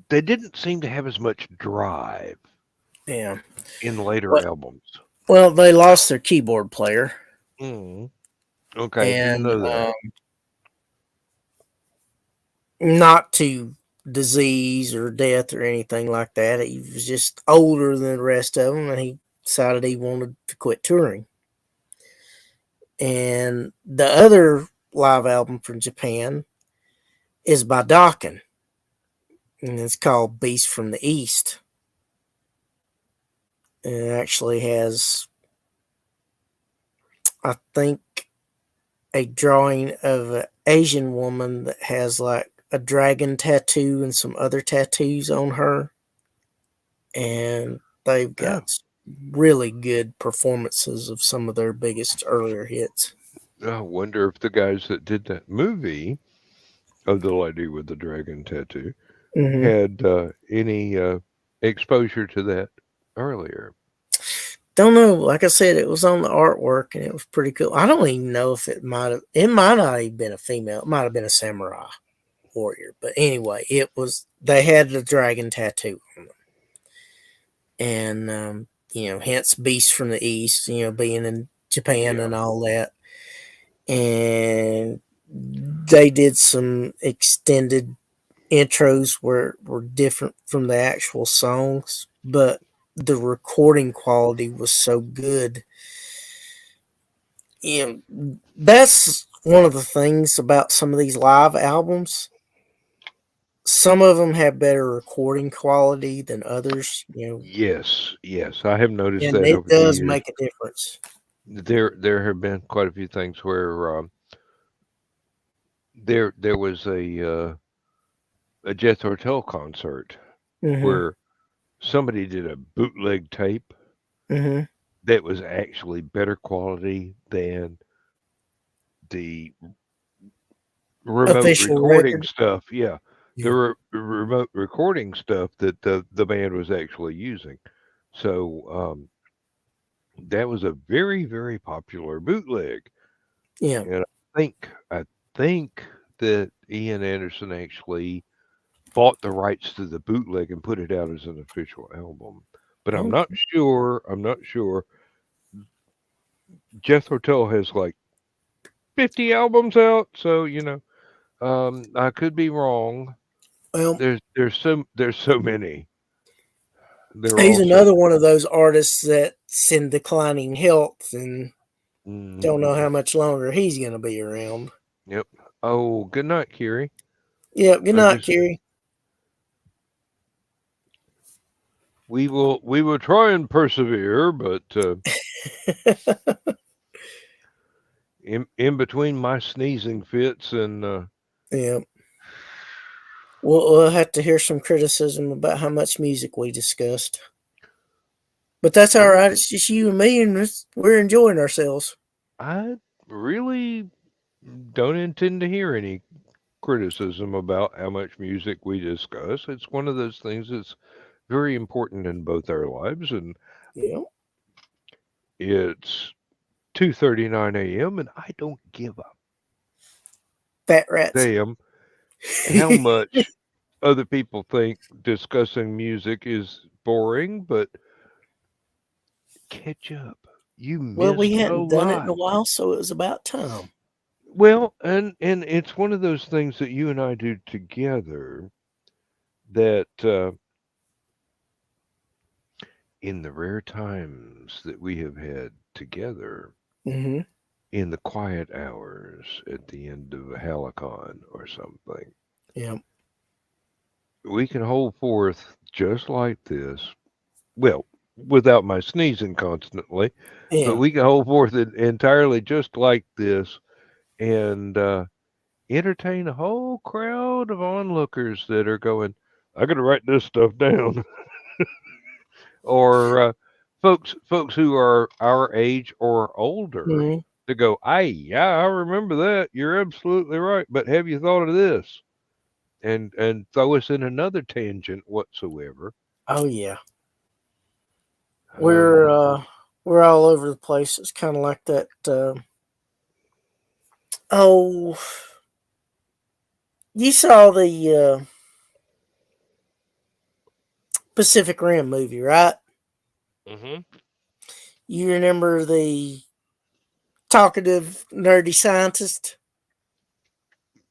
didn't seem to have as much drive Yeah. in later Well, albums. well, they lost their keyboard player. Mm. Okay, didn't and know that. not to disease or death or anything like that. He was just older than the rest of them, and he decided he wanted to quit touring. And the other live album from Japan is by Dokken, and it's called Beast from the East. And it actually has, I think, a drawing of an Asian woman that has like a dragon tattoo and some other tattoos on her. And they've Oh, got really good performances of some of their biggest earlier hits. I wonder if the guys that did that movie of the lady with the dragon tattoo Mm-hmm. had any exposure to that earlier. Don't know. Like I said, it was on the artwork and it was pretty cool. I don't even know if it might not have been a female. It might have been a samurai warrior. But anyway, it was, they had the dragon tattoo on them. And, hence Beast from the East, being in Japan Yeah. and all that. And they did some extended intros were different from the actual songs, but the recording quality was so good. That's one of the things about some of these live albums. Some of them have better recording quality than others, Yes, yes, I have noticed and that it over the does years. make a difference. There have been quite a few things where there was a Jethro Tull concert Mm-hmm. where somebody did a bootleg tape Mm-hmm. that was actually better quality than the remote Official recording record. stuff. Yeah, the Yeah. remote recording stuff that the band was actually using. So that was a very, very popular bootleg, Yeah. and I think that Ian Anderson actually bought the rights to the bootleg and put it out as an official album. But I'm Oh, not sure. I'm not sure. Jethro Tull has like 50 albums out, so I could be wrong. well, There's so many. They're he's all so another one good. of those artists that's in declining health and don't know Hmm. how much longer he's going to be around. Yep. Oh, good night, Kiri. Yeah. Good I night, just Kerry. we will try and persevere, but in between my sneezing fits and Yeah. We'll have to hear some criticism about how much music we discussed. But that's all well, right. It's just you and me, and we're enjoying ourselves. I really don't intend to hear any criticism about how much music we discuss. It's one of those things that's very important in both our lives, and Yeah. it's 2:39 a.m. and I don't give a Fat rats. damn how much other people think discussing music is boring, but catch up. You Well, we missed a hadn't done it in lot. a while, so it was about time. Well, and it's one of those things that you and I do together that in the rare times that we have had together Mm-hmm. in the quiet hours at the end of a Hallowcon or something, Yeah. we can hold forth just like this. Well, without my sneezing constantly, but Yeah. we can hold forth it entirely just like this and entertain a whole crowd of onlookers that are going, I got to write this stuff down. Or folks who are our age or older Mm-hmm. to go, yeah, I remember that. You're absolutely right. But have you thought of this? And throw us in another tangent whatsoever. Oh yeah. Um, We're uh we're all over the place. It's kind of like that. Oh, you saw the Pacific Rim movie, right? hmm You remember the talkative, nerdy scientist.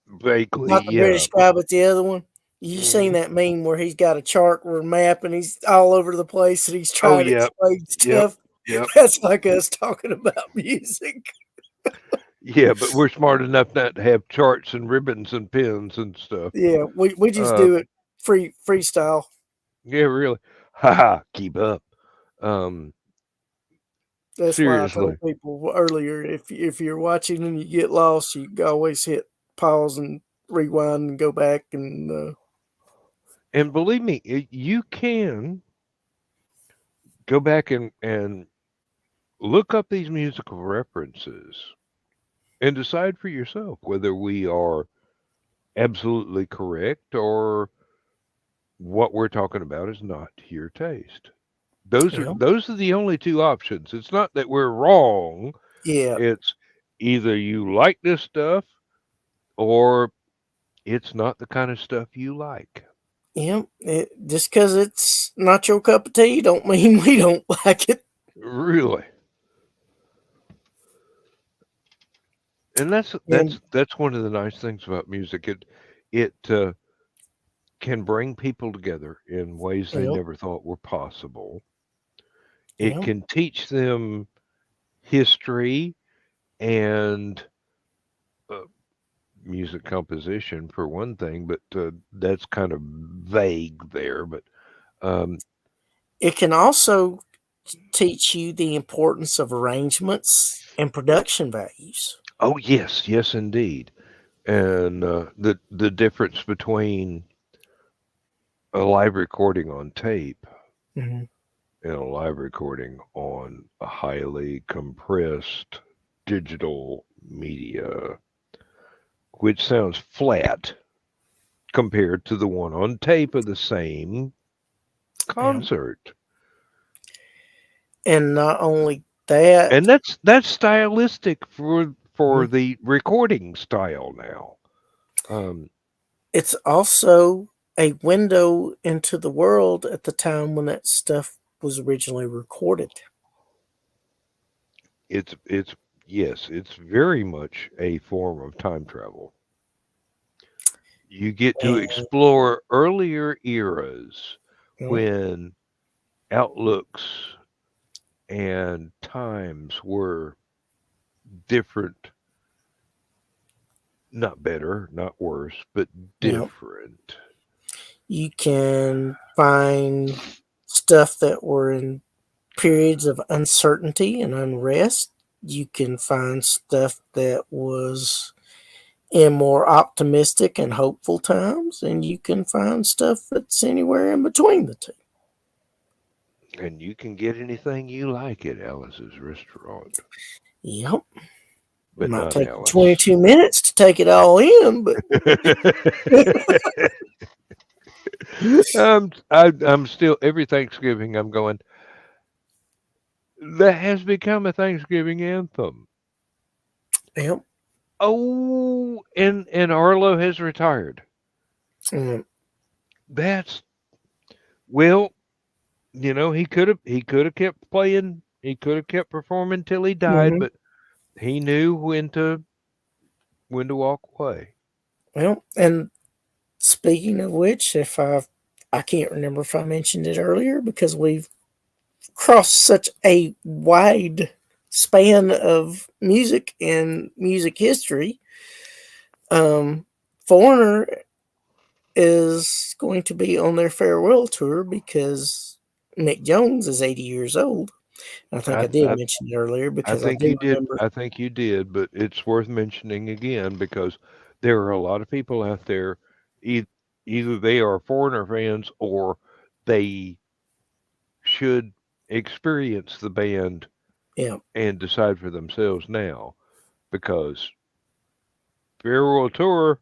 Vaguely, Not the yeah. British guy, but the other one. You seen that meme where he's got a chart or a map and he's all over the place and he's Oh, trying to yep, explain yep, stuff? yep. That's like us talking about music. Yeah, but we're smart enough not to have charts and ribbons and pins and stuff. Yeah, we just Uh, do it freestyle. yeah, really. Haha, keep up. Um, That's why I seriously. told people earlier, if you're watching and you get lost, you can always hit pause and rewind and go back and And believe me, you can go back and look up these musical references and decide for yourself whether we are absolutely correct or what we're talking about is not to your taste. yeah, Those are the only two options. It's not that we're wrong. yeah, It's either you like this stuff or it's not the kind of stuff you like. yeah. Just because it's not your cup of tea, don't mean we don't like it. Really. And And that's one of the nice things about music. It can bring people together in ways they yeah, never thought were possible. It yeah, can teach them history and uh, music composition for one thing, but that's kind of vague there. But um, it can also teach you the importance of arrangements and production values. oh yes, yes indeed, and the difference between a live recording on tape Mm-hmm. and a live recording on a highly compressed digital media, which sounds flat compared to the one on tape of the same Yeah. concert. And not only that, And that's stylistic for mhm, the recording style now. Um, it's also a window into the world at the time when that stuff was originally recorded. it's yes, it's very much a form of time travel. You get to And explore earlier eras yeah, when outlooks and times were different, not better, not worse, but yeah, different. you can find stuff that were in periods of uncertainty and unrest. You can find stuff that was in more optimistic and hopeful times, and you can find stuff that's anywhere in between the two. And you can get anything you like at Alice's restaurant, Yep. It but might not take you Alice. 22 minutes to take it all in, but I'm still every Thanksgiving I'm going. That has become a Thanksgiving anthem. yep. Oh, and Arlo has retired. Mm, That's well, he could have kept playing. He could have kept performing till he died, mhm. but he knew when to walk away. Well, and speaking of which, I can't remember if I mentioned it earlier because we've crossed such a wide span of music and music history. Um, Foreigner is going to be on their farewell tour because Mick Jones is 80 years old. I think I I did I, mention it earlier I because I think do you did. remember. I think you did, but it's worth mentioning again because there are a lot of people out there. E- Either they are foreigner fans or they should experience the band Yeah, and decide for themselves now because farewell tour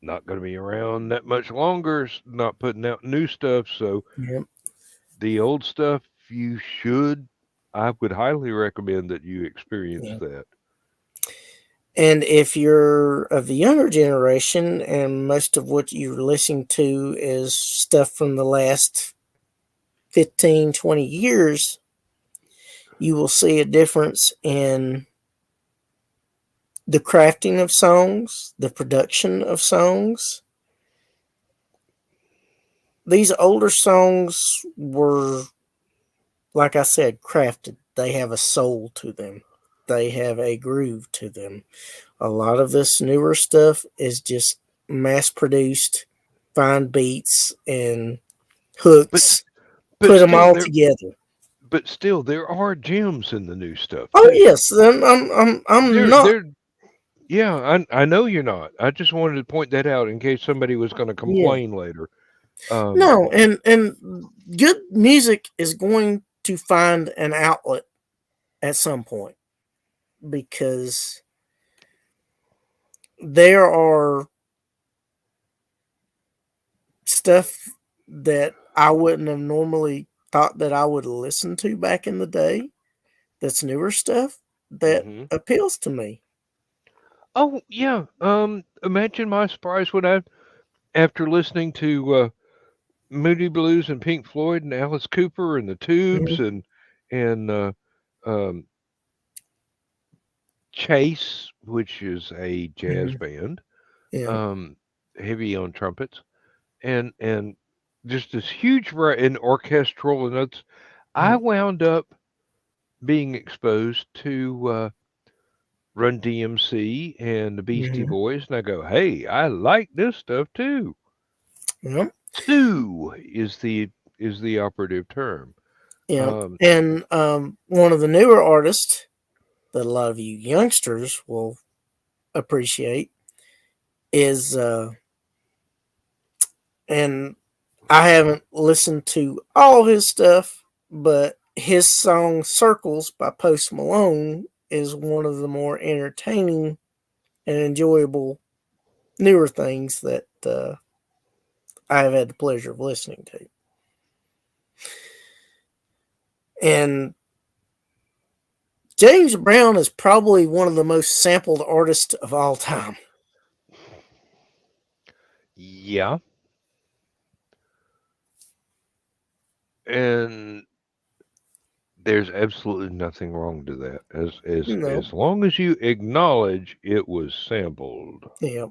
not going to be around that much longer. Not putting out new stuff, so yeah, the old stuff you should. I would highly recommend that you experience yeah. that. And if you're of the younger generation and most of what you're listening to is stuff from the last 15, 20 years, you will see a difference in the crafting of songs, the production of songs. These older songs were, like I said, crafted. They have a soul to them. They have a groove to them. A lot of this newer stuff is just mass produced, find beats and But hooks, but put them still all there together. but still there are gems in the new stuff Oh too. yes, I'm not. They're yeah, I know you're not. I just wanted to point that out in case somebody was going to Yeah, complain later. Um, no, and good music is going to find an outlet at some point because there are stuff that I wouldn't have normally thought that I would listen to back in the day. That's newer stuff that hmm appeals to me. Oh yeah. Imagine my surprise when after listening to Moody Blues and Pink Floyd and Alice Cooper and the Mhm, Tubes and um, Chase, which is a jazz mhm, band, yeah, um, heavy on trumpets, and just this huge in orchestral and notes. I mhm, wound up being exposed to Run DMC and the Beastie mhm, Boys, and I go, "Hey, I like this stuff too." yeah, Stew is the operative term. yeah. Um, And one of the newer artists that a lot of you youngsters will appreciate is, and I haven't listened to all his stuff, but his song "Circles" by Post Malone is one of the more entertaining and enjoyable newer things that I have had the pleasure of listening to. And James Brown is probably one of the most sampled artists of all time. yeah, and there's absolutely nothing wrong to that, No, as long as you acknowledge it was sampled. yeah,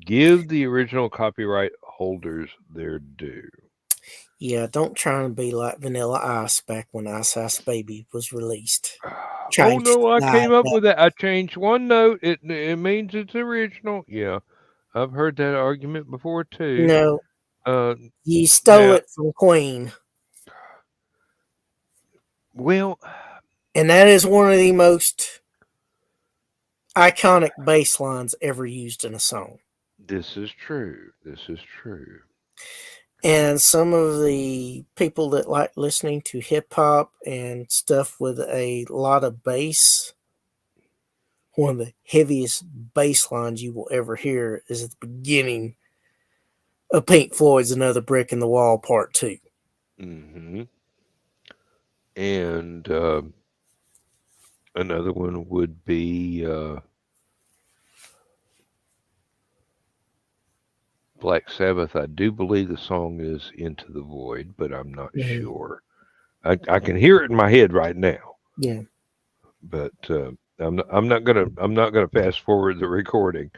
Give the original copyright holders their due. yeah. Don't try and be like Vanilla Ice back when Ice Ice Baby was released. Oh Change no, I the came up vibe. with that. I changed one note. It means it's original. Yeah, I've heard that argument before too. No, Uh, you stole now, it from Queen, well, and that is one of the most iconic bass lines ever used in a song. this is true. This is true. And some of the people that like listening to hip hop and stuff with a lot of bass, one of the heaviest bass lines you will ever hear is at the beginning of Pink Floyd's Another Brick in the Wall Part 2. hmm And another one would be Black Sabbath. I do believe the song is Into the Void, but I'm not Mhm. sure. I can hear it in my head right now, Yeah, but I'm not gonna fast forward the recording.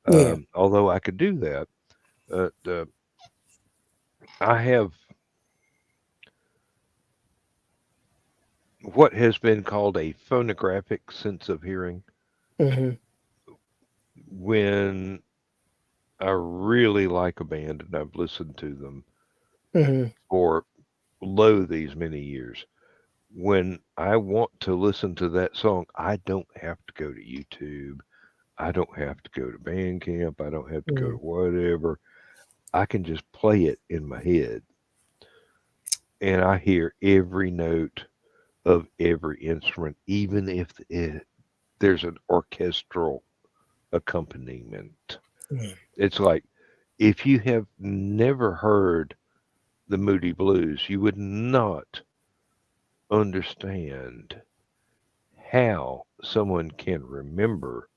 yeah, Although I could do that. I have what has been called a phonographic sense of hearing hmm, when I really like a band and I've listened to them hmm, for lo these many years. When I want to listen to that song, I don't have to go to YouTube. I don't have to go to Bandcamp. I don't have to go to hmm, whatever. I can just play it in my head and I hear every note of every instrument, even if there's an orchestral accompaniment. yeah, It's like if you have never heard the Moody Blues, you would not understand how someone can remember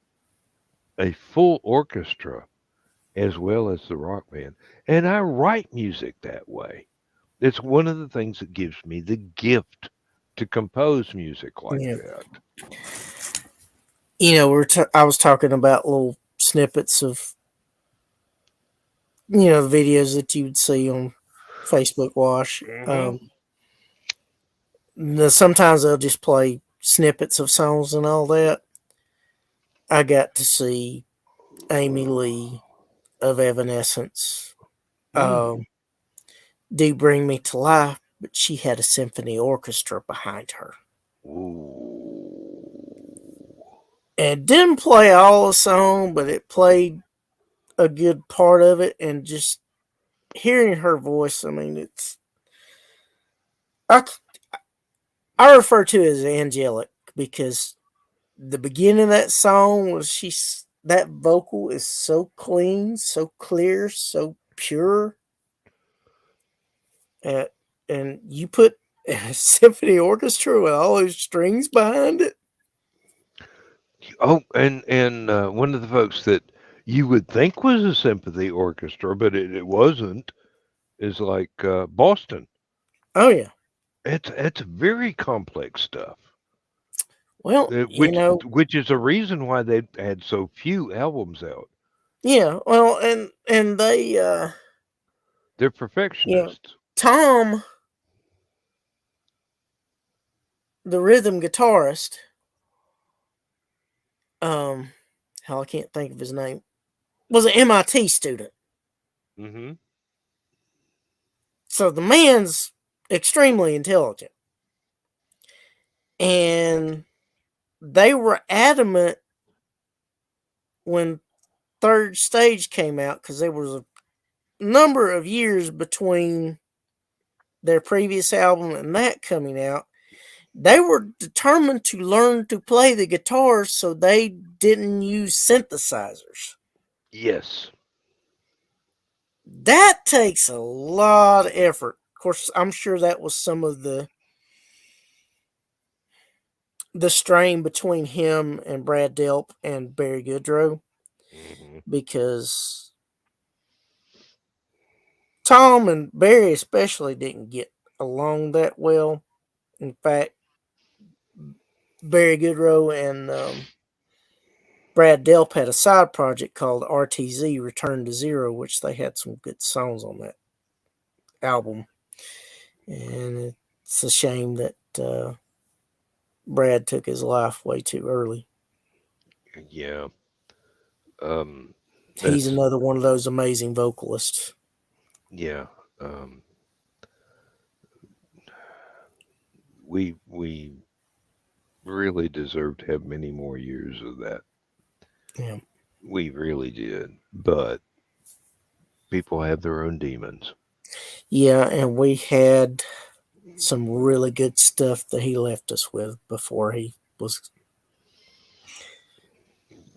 a full orchestra as well as the rock band. And I write music that way. It's one of the things that gives me the gift to compose music like yeah. that. I was talking about little snippets of videos that you would see on Facebook Wash. Mm-hmm. Sometimes they'll just play snippets of songs and all that. I got to see Amy Lee of Evanescence do Bring Me to Life, but she had a symphony orchestra behind her. Ooh. And didn't play all the song, but it played a good part of it. And just hearing her voice, I mean, I, I refer to it as angelic because the beginning of that song was that vocal is so clean, so clear, so pure. Uh, and you put a symphony orchestra with all those strings behind it. Oh, and one of the folks that you would think was a symphony orchestra, but it wasn't, is like Boston. Oh yeah. It's very complex stuff. Well, Which is a reason why they've had so few albums out. yeah. Well, and they, They're you know, perfectionists. Tom, the rhythm guitarist, hell, I can't think of his name, was an MIT student. Mm-hmm. So the man's extremely intelligent. And they were adamant when Third Stage came out, because there was a number of years between their previous album and that coming out. They were determined to learn to play the guitar so they didn't use synthesizers. Yes. That takes a lot of effort. Of course, I'm sure that was some of the strain between him and Brad Delp and Barry Goodrow, Mm-hmm. because Tom and Barry especially didn't get along that well. In fact, Barry Goodrow and Brad Delp had a side project called RTZ Return to Zero, which they had some good songs on that album. And it's a shame that Brad took his life way too early. Yeah. He's That's another one of those amazing vocalists. yeah. We really deserve to have many more years of that. Yeah. We really did. But people have their own demons. Yeah, and we had some really good stuff that he left us with before he was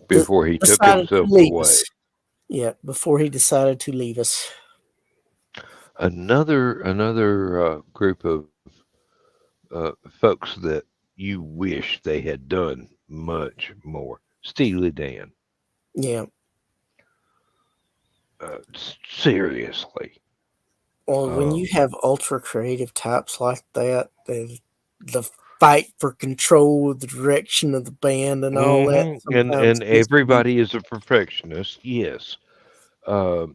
Before he took decided to himself leave away. us. Yeah, before he decided to leave us. Another group of folks that you wish they had done much more. Steely Dan. Yeah. Seriously. Well, when you have ultra creative types like that, the fight for control of the direction of the band and all that sometimes And gets to be. everybody is a perfectionist. Yes. Uh,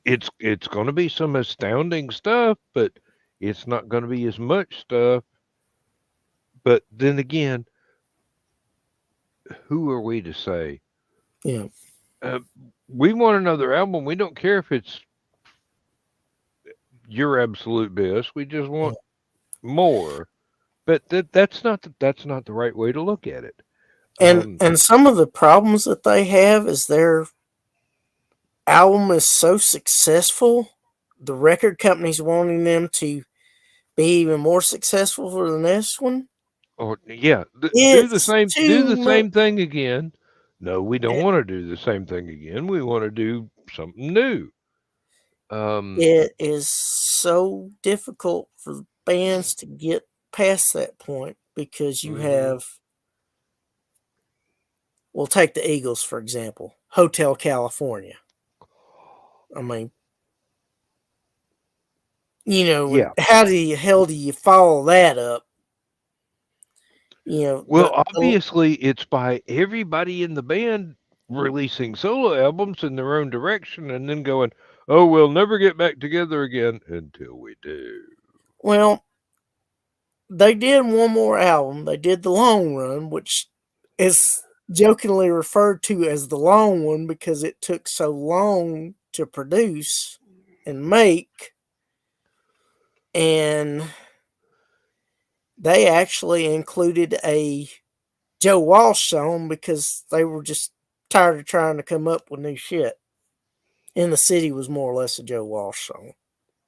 it's going to be some astounding stuff, but it's not going to be as much stuff. But then again, who are we to say? Yeah. Uh, we want another album. We don't care if it's your absolute best. We just Yeah. want more. But that's not the right way to look at it. And some of the problems that they have is their album is so successful, the record company's wanting them to be even more successful for the next one. Or yeah, It's do too the much. same thing again. No, we don't want to do the same thing again. We want to do something new. It is so difficult for bands to get past that point because you Mhm. have, well, take the Eagles, for example, Hotel California. I mean, and Yeah, how the hell do you follow that up? You know, Well, obviously, it's by everybody in the band releasing solo albums in their own direction and then going, oh, we'll never get back together again until we do. well, they did one more album. They did the Long Run, which is jokingly referred to as the long one because it took so long to produce and make. And they actually included a Joe Walsh song because they were just tired of trying to come up with new shit. In the City was more or less a Joe Walsh song.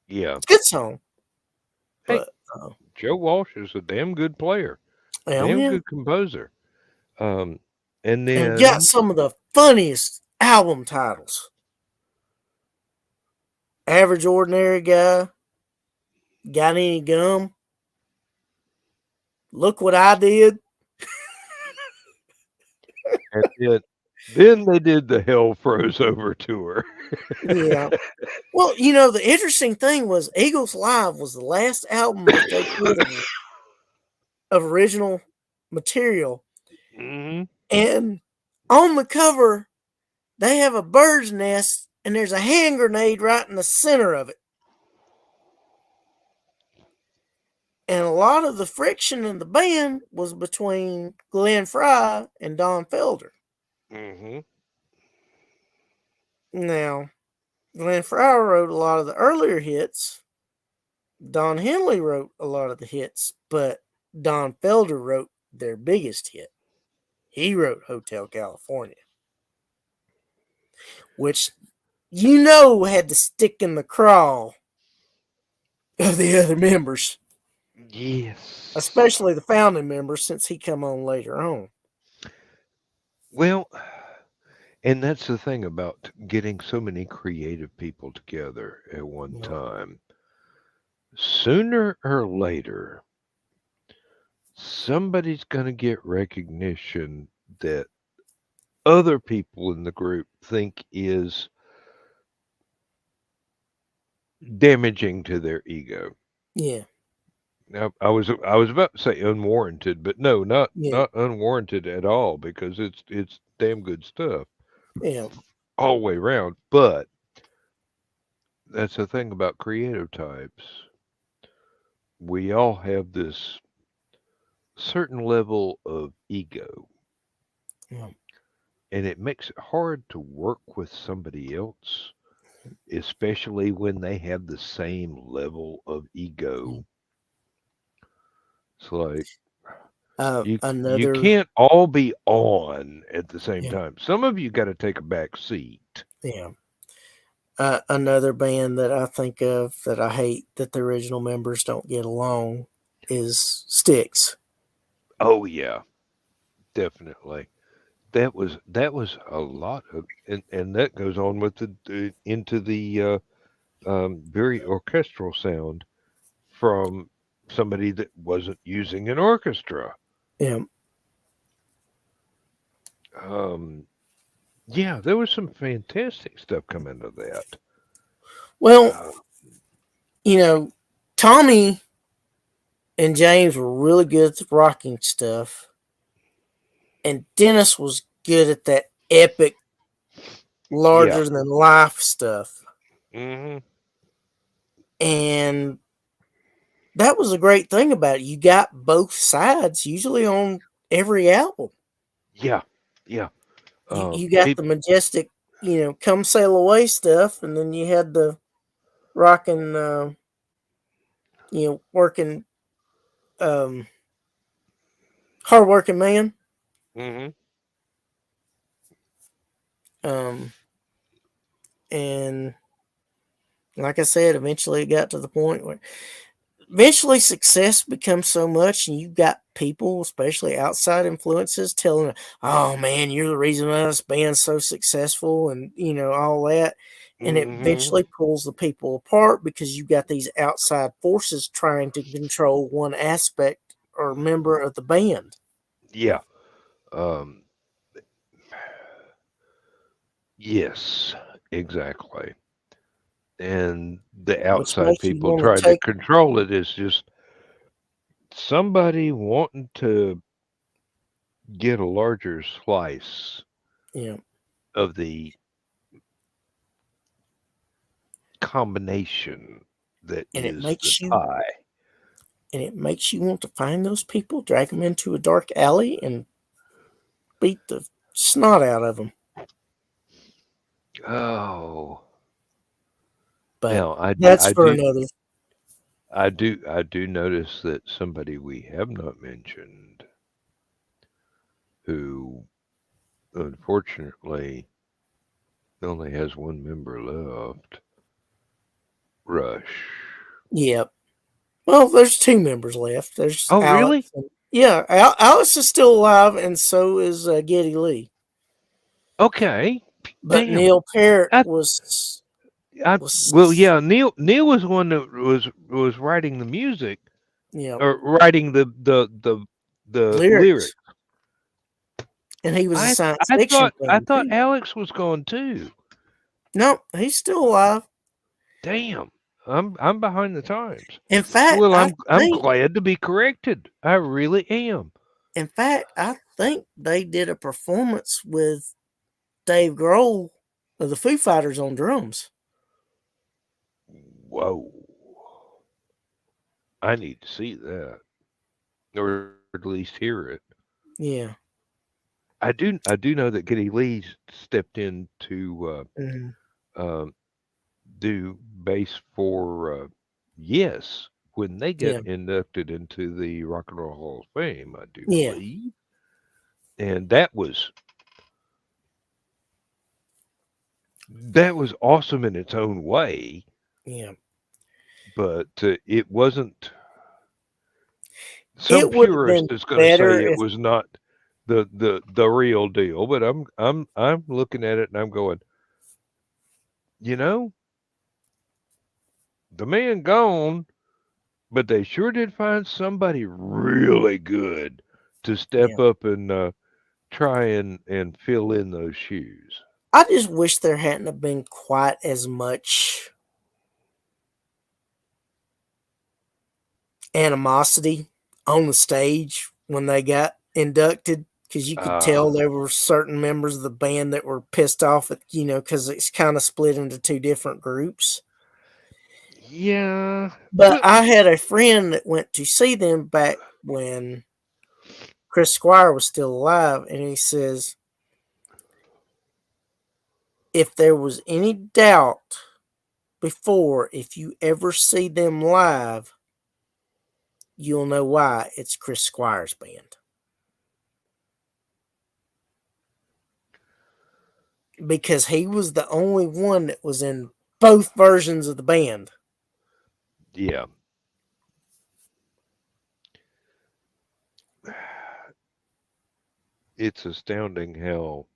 Yeah. It's a good song. Hey, But Joe Walsh is a damn good player, damn yeah. good composer. And And then got some of the funniest album titles. Average Ordinary Guy. Got Any Gum? Look What I Did. then they did the Hell Froze Over tour. Yeah. Well, you know, the interesting thing was Eagles Live was the last album that they did of original material. Mm-hmm. And on the cover, they have a bird's nest and there's a hand grenade right in the center of it. And a lot of the friction in the band was between Glenn Fry and Don Felder. Mm-hmm. Now, Glenn Fry wrote a lot of the earlier hits. Don Henley wrote a lot of the hits, but Don Felder wrote their biggest hit. He wrote Hotel California, which you know had to stick in the craw of the other members. Yes. Especially the founding members, since he come on later on. Well, and that's the thing about getting so many creative people together at one time. Sooner or later, somebody's going to get recognition that other people in the group think is damaging to their ego. Yeah. Now, I was about to say unwarranted, but no, not unwarranted at all, because it's damn good stuff. Yeah. All the way around. But that's the thing about creative types. We all have this certain level of ego. Yeah. And it makes it hard to work with somebody else, especially when they have the same level of ego. It's like you can't all be on at the same time. Some of you got to take a back seat. Yeah. Another band that I think of that I hate that the original members don't get along is Styx. Oh yeah, definitely. That was a lot of, and that goes on with into the very orchestral sound from somebody that wasn't using an orchestra. Yeah. Yeah, there was some fantastic stuff coming to that. Well, you know, Tommy and James were really good at the rocking stuff, and Dennis was good at that epic, larger than life stuff. Mm-hmm. And that was a great thing about it. You got both sides usually on every album. Yeah, yeah. You got the majestic, you know, Come Sail Away stuff, and then you had the rocking, you know, working, hardworking man. Mm-hmm. And like I said, eventually it got to the point where eventually success becomes so much, and you've got people, especially outside influences, telling them, oh man, you're the reason why this band's so successful, and you know, all that. And it eventually pulls the people apart because you've got these outside forces trying to control one aspect or member of the band. Yeah. Yes, exactly. And the outside people trying to control it is just somebody wanting to get a larger slice Yeah. of the combination that And it is the makes you pie. want to find those people, drag them into a dark alley, and beat the snot out of them. Oh, But now that's for another. I do notice that somebody we have not mentioned, who unfortunately only has one member left, Rush. Yep. Well, there's 2 members left. There's Oh, really? Alex. Yeah, Alex is still alive, and so is Geddy Lee. Okay. But Damn. Neil Parrott I, was well, yeah. Neil was one that was writing the music yeah, or writing the lyrics, lyrics. and he was a I science fiction I fan thought too. Alex was gone too. No, he's still alive. Damn. I'm behind the times. In fact, Well, I I'm think glad to be corrected. I really am. I think they did a performance with Dave Grohl of the Foo Fighters on drums. Whoa. I need to see that, or at least hear it. Yeah. I do know that Geddy Lee stepped in to Hmm. um, do bass for Yes when they Yeah. got inducted into the Rock and Roll Hall of Fame, I do Yeah. believe, and that was awesome in its own way, Yeah. but it wasn't. Some It would have purist been is going to better say it if was not the real deal, but I'm looking at it and I'm going, you know, the man gone, but they sure did find somebody really good to yeah. step up and try and fill in those shoes. I just wish there hadn't have been quite as much animosity on the stage when they got inducted, because you could tell Ah, there were certain members of the band that were pissed off at, because it's kind of split into 2 different groups. yeah. But Well, I had a friend that went to see them back when Chris Squire was still alive, and he says, if there was any doubt before, if you ever see them live, you'll know why. It's Chris Squire's band. Because he was the only one that was in both versions of the band. yeah. It's astounding how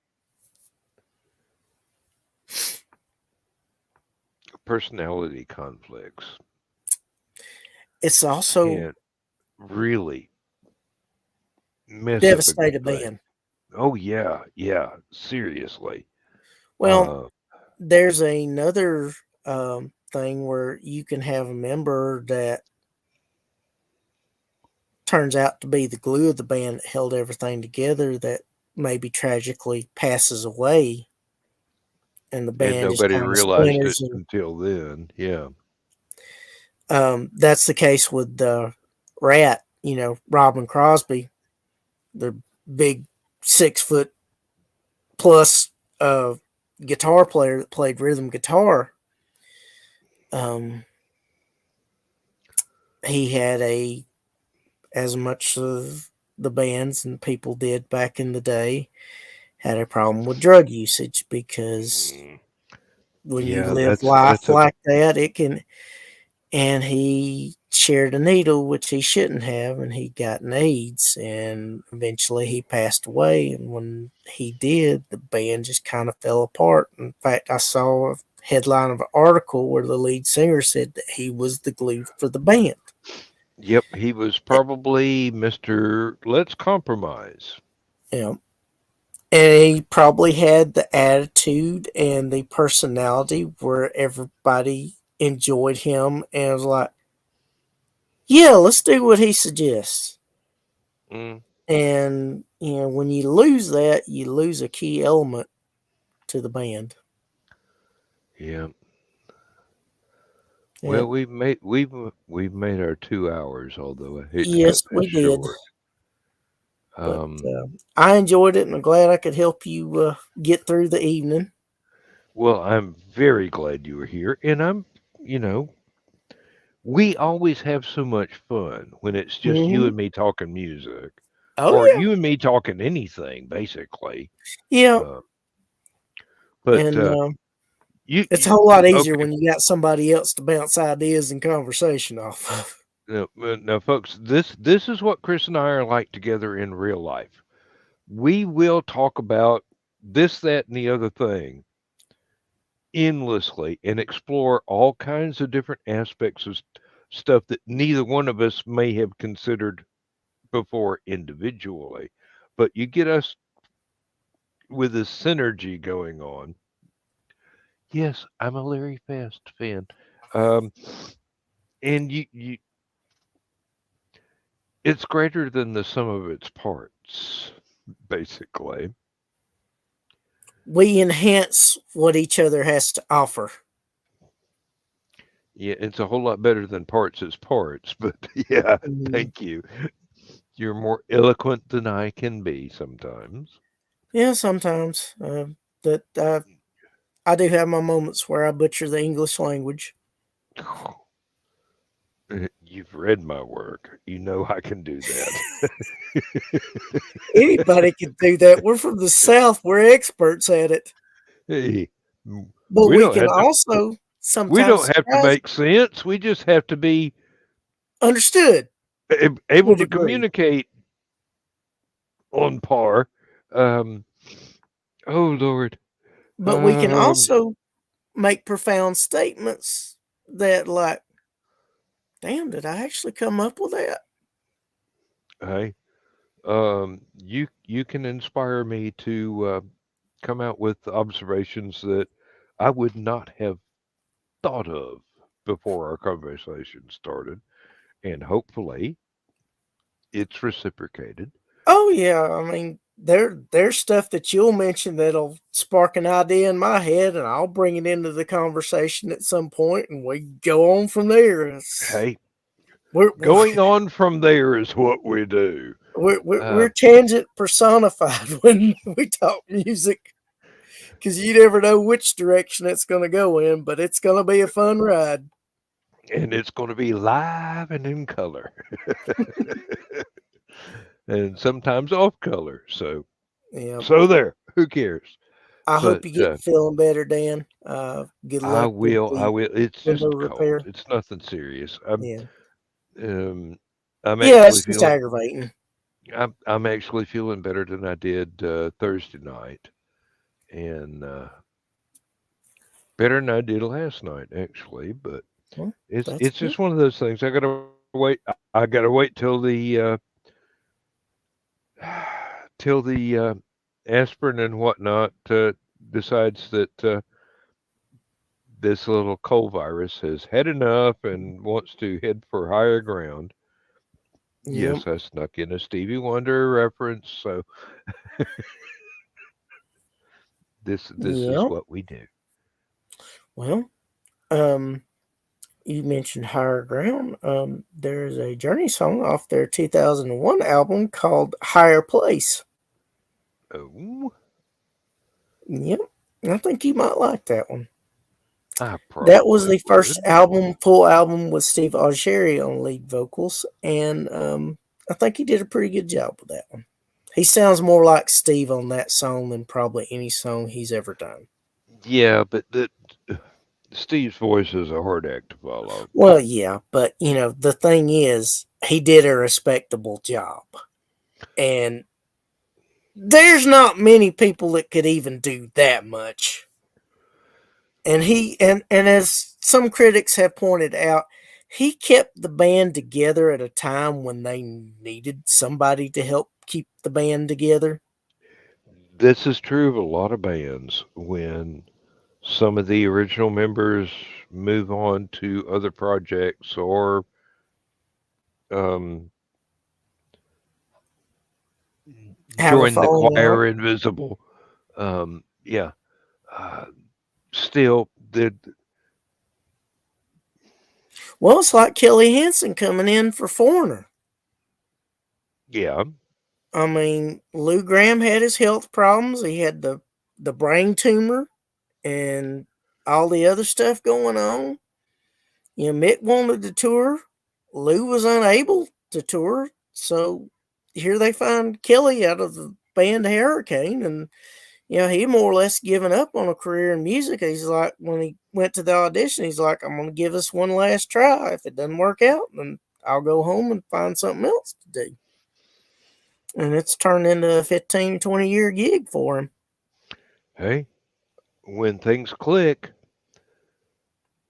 personality conflicts It's also can really mess up a good devastated thing. band. Oh yeah, yeah. Seriously. Well, Uh, there's another thing where you can have a member that turns out to be the glue of the band that held everything together that maybe tragically passes away, and the and band just nobody kind of realized it splinters. And until then. Yeah. that's the case with the Rat. Robin Crosby, the big 6 foot plus guitar player that played rhythm guitar. Um, he had as much of the bands and people did back in the day, had a problem with drug usage, because Mm, when you yeah, live life that's a like that, it can. And he shared a needle, which he shouldn't have, and he got an AIDS, and eventually he passed away. And when he did, the band just kind of fell apart. In fact, I saw a headline of an article where the lead singer said that he was the glue for the band. yep. He was probably Mister Let's Compromise. Yeah. And he probably had the attitude and the personality where everybody enjoyed him and was like, yeah, let's do what he suggests. Mm, And when you lose that, you lose a key element to the band. Yeah. Yeah. Well, we've made our 2 hours, although I hate to cut Yes, this we did. short. But Um, I enjoyed it, and I'm glad I could help you get through the evening. well, I'm very glad you were here, and you know, we always have so much fun when it's just you Hmm. and me talking music, Oh or yeah, you and me talking anything, basically. yeah. Uh, but And it's a you whole lot easier okay? when you got somebody else to bounce ideas and conversation off of. Now, folks, this is what Chris and I are like together in real life. We will talk about this, that, and the other thing endlessly and explore all kinds of different aspects of stuff that neither one of us may have considered before individually. But you get us with this synergy going on. Yes, I'm a Larry Fast fan. Um, and it's greater than the sum of its parts, basically. We enhance what each other has to offer. Yeah, it's a whole lot better than parts as parts, but yeah, Mhm. thank you. You're more eloquent than I can be sometimes. Yeah, sometimes that I do have my moments where I butcher the English language. You've read my work. You know I can do that. Anybody can do that. We're from the South. We're experts at it. Hey, But we we don't can have to. also We sometimes don't have to surprise make sense. We just have to be understood to able a to degree. communicate on par. Um, oh Lord. But we can Um, also make profound statements that like, damn, did I actually come up with that? hey, you can inspire me to come out with observations that I would not have thought of before our conversation started, and hopefully it's reciprocated. Oh yeah, I mean there's stuff that you'll mention that'll spark an idea in my head, and I'll bring it into the conversation at some point, and we go on from there. Hey, We're going on from there is what we do. Uh, we're tangent personified when we talk music, because you never know which direction it's going to go in, but it's going to be a fun ride. and it's going to be live and in color, and sometimes off color. Yeah, So there. Who cares? I But hope you get feeling better, Dan. Good I luck with will. I the will. It's window just cold. repair. It's nothing serious. Yeah, Um, I'm yeah, actually it's just feeling. aggravating. I'm actually feeling better than I did Thursday night, and better than I did last night, actually. But Well, it's that's it's good. just one of those things. I gotta wait. I gotta wait till the aspirin and whatnot decides that this little cold virus has had enough and wants to head for higher ground. Yep, Yes, I snuck in a Stevie Wonder reference, so this is yep. what we do. Well, um, you mentioned higher ground. There's a Journey song off their 2001 album called "Higher Place." Oh, Yep, I think you might like that one. I That was probably the first would. album, full album with Steve Augeri on lead vocals, and I think he did a pretty good job with that one. He sounds more like Steve on that song than probably any song he's ever done. Yeah, but Steve's voice is a hard act to follow. Well, yeah, but the thing is, he did a respectable job, and there's not many people that could even do that much. And he and as some critics have pointed out, he kept the band together at a time when they needed somebody to help keep the band together. This is true of a lot of bands when some of the original members move on to other projects or um, have a join the falling out. choir invisible. Yeah. Uh, Still, Well, it's like Kelly Hansen coming in for Foreigner. yeah, I mean, Lou Graham had his health problems. He had the brain tumor and all the other stuff going on. You know, Mick wanted to tour. Lou was unable to tour. So here they find Kelly out of the band Hurricane. And, you know, he more or less given up on a career in music. He's like, when he went to the audition, he's like, I'm going to give this one last try. If it doesn't work out, then I'll go home and find something else to do. And it's turned into a 15, 20-year gig for him. hey, when things click,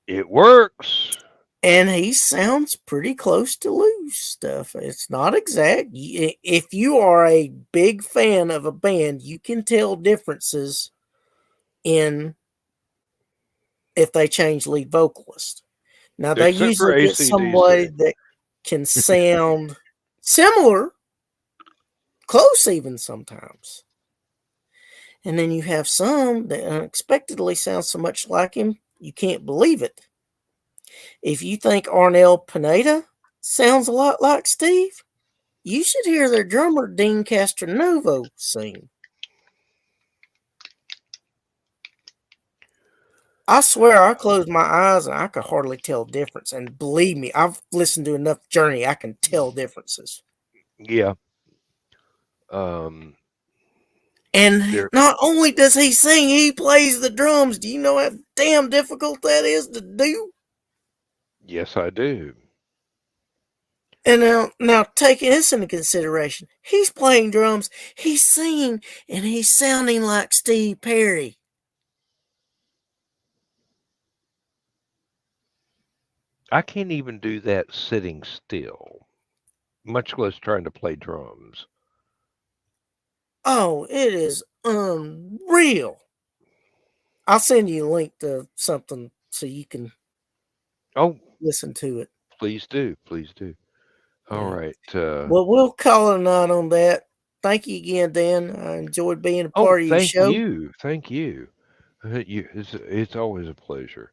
it works. And he sounds pretty close to Lou's stuff. It's not exact. If you are a big fan of a band, you can tell differences in if they change lead vocalist. Now, they Except for usually get somebody AC/DC. that can sound similar, close even sometimes. And then you have some that unexpectedly sound so much like him, you can't believe it. If you think Arnel Pineda sounds a lot like Steve, you should hear their drummer, Dean Castronovo, sing. I swear I closed my eyes and I could hardly tell difference. And believe me, I've listened to enough Journey, I can tell differences. Yeah. And There. not only does he sing, he plays the drums. Do you know how damn difficult that is to do? Yes, I do. And now taking this into consideration, he's playing drums, he's singing, and he's sounding like Steve Perry. I can't even do that sitting still, much less trying to play drums. Oh, it is unreal. I'll send you a link to something so you can listen to it. Please do. Please do. All right. Well, we'll call it a night on that. Thank you again, Dan. I enjoyed being a part of your show. Thank you. It's always a pleasure.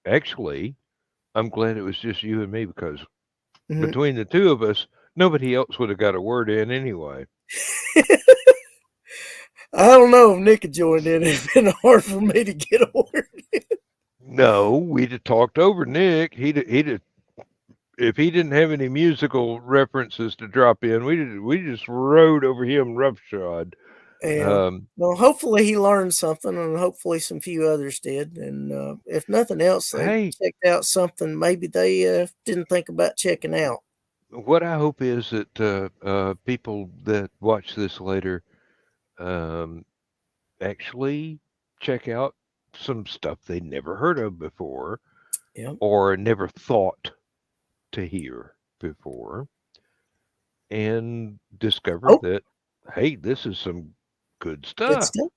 Actually, I'm glad it was just you and me because between the two of us, nobody else would have got a word in anyway. I don't know if Nick had joined in. It'd been hard for me to get a word in. No, we'd have talked over Nick. He'd have, if he didn't have any musical references to drop in, we just rode over him roughshod. Well, hopefully he learned something, and hopefully some few others did. And if nothing else, they checked out something maybe they didn't think about checking out. What I hope is that people that watch this later actually check out some stuff they never heard of before, or never thought to hear before, and discover that, hey, this is some good stuff. Good stuff.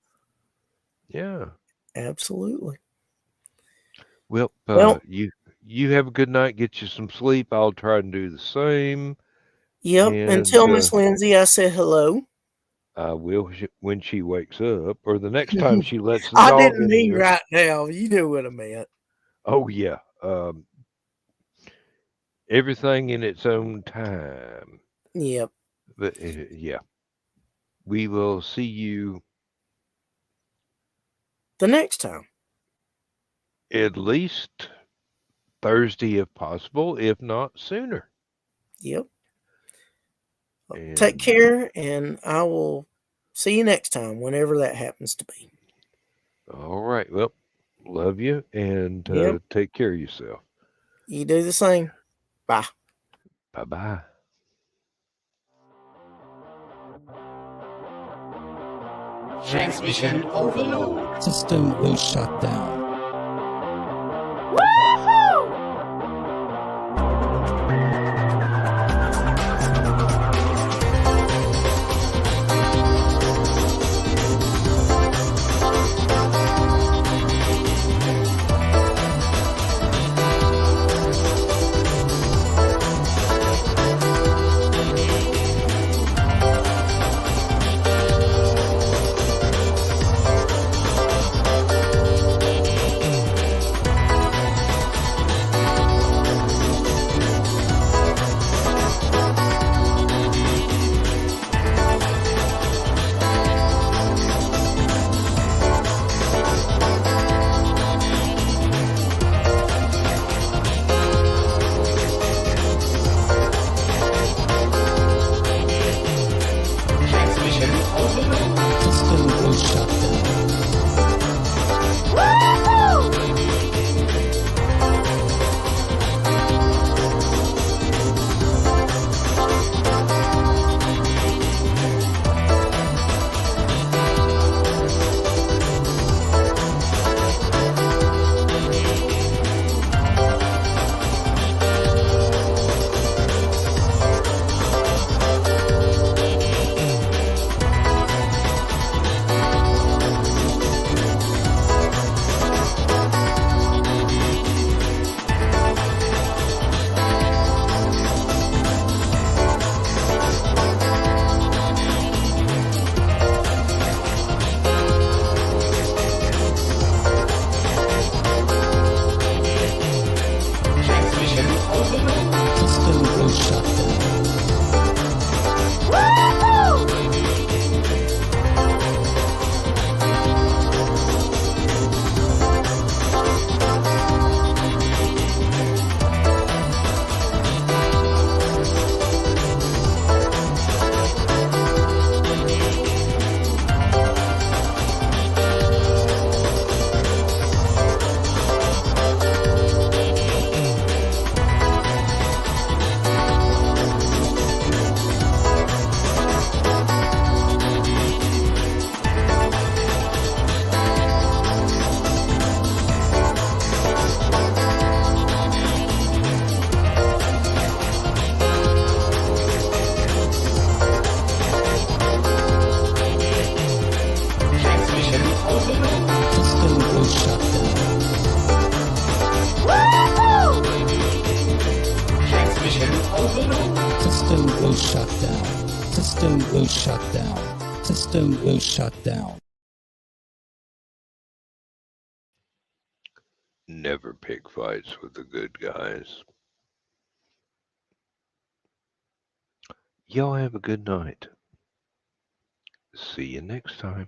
Yeah. Absolutely. Well, you have a good night. Get you some sleep. I'll try and do the same. Yep. And tell Miss Lindsay I said hello. I will when she wakes up, or the next time she lets the I dog didn't in mean here. right now. You knew what I meant. Oh yeah. Everything in its own time. Yep. But yeah, we will see you the next time. At least Thursday, if possible, if not sooner. Yep. Take care, and I will see you next time, whenever that happens to be. All right. Well, love you, and take care of yourself. You do the same. Bye. Bye-bye. Transmission overload. System will shut down. will shut down. System will shut down. System will shut down. Never pick fights with the good guys. Y'all have a good night. See you next time.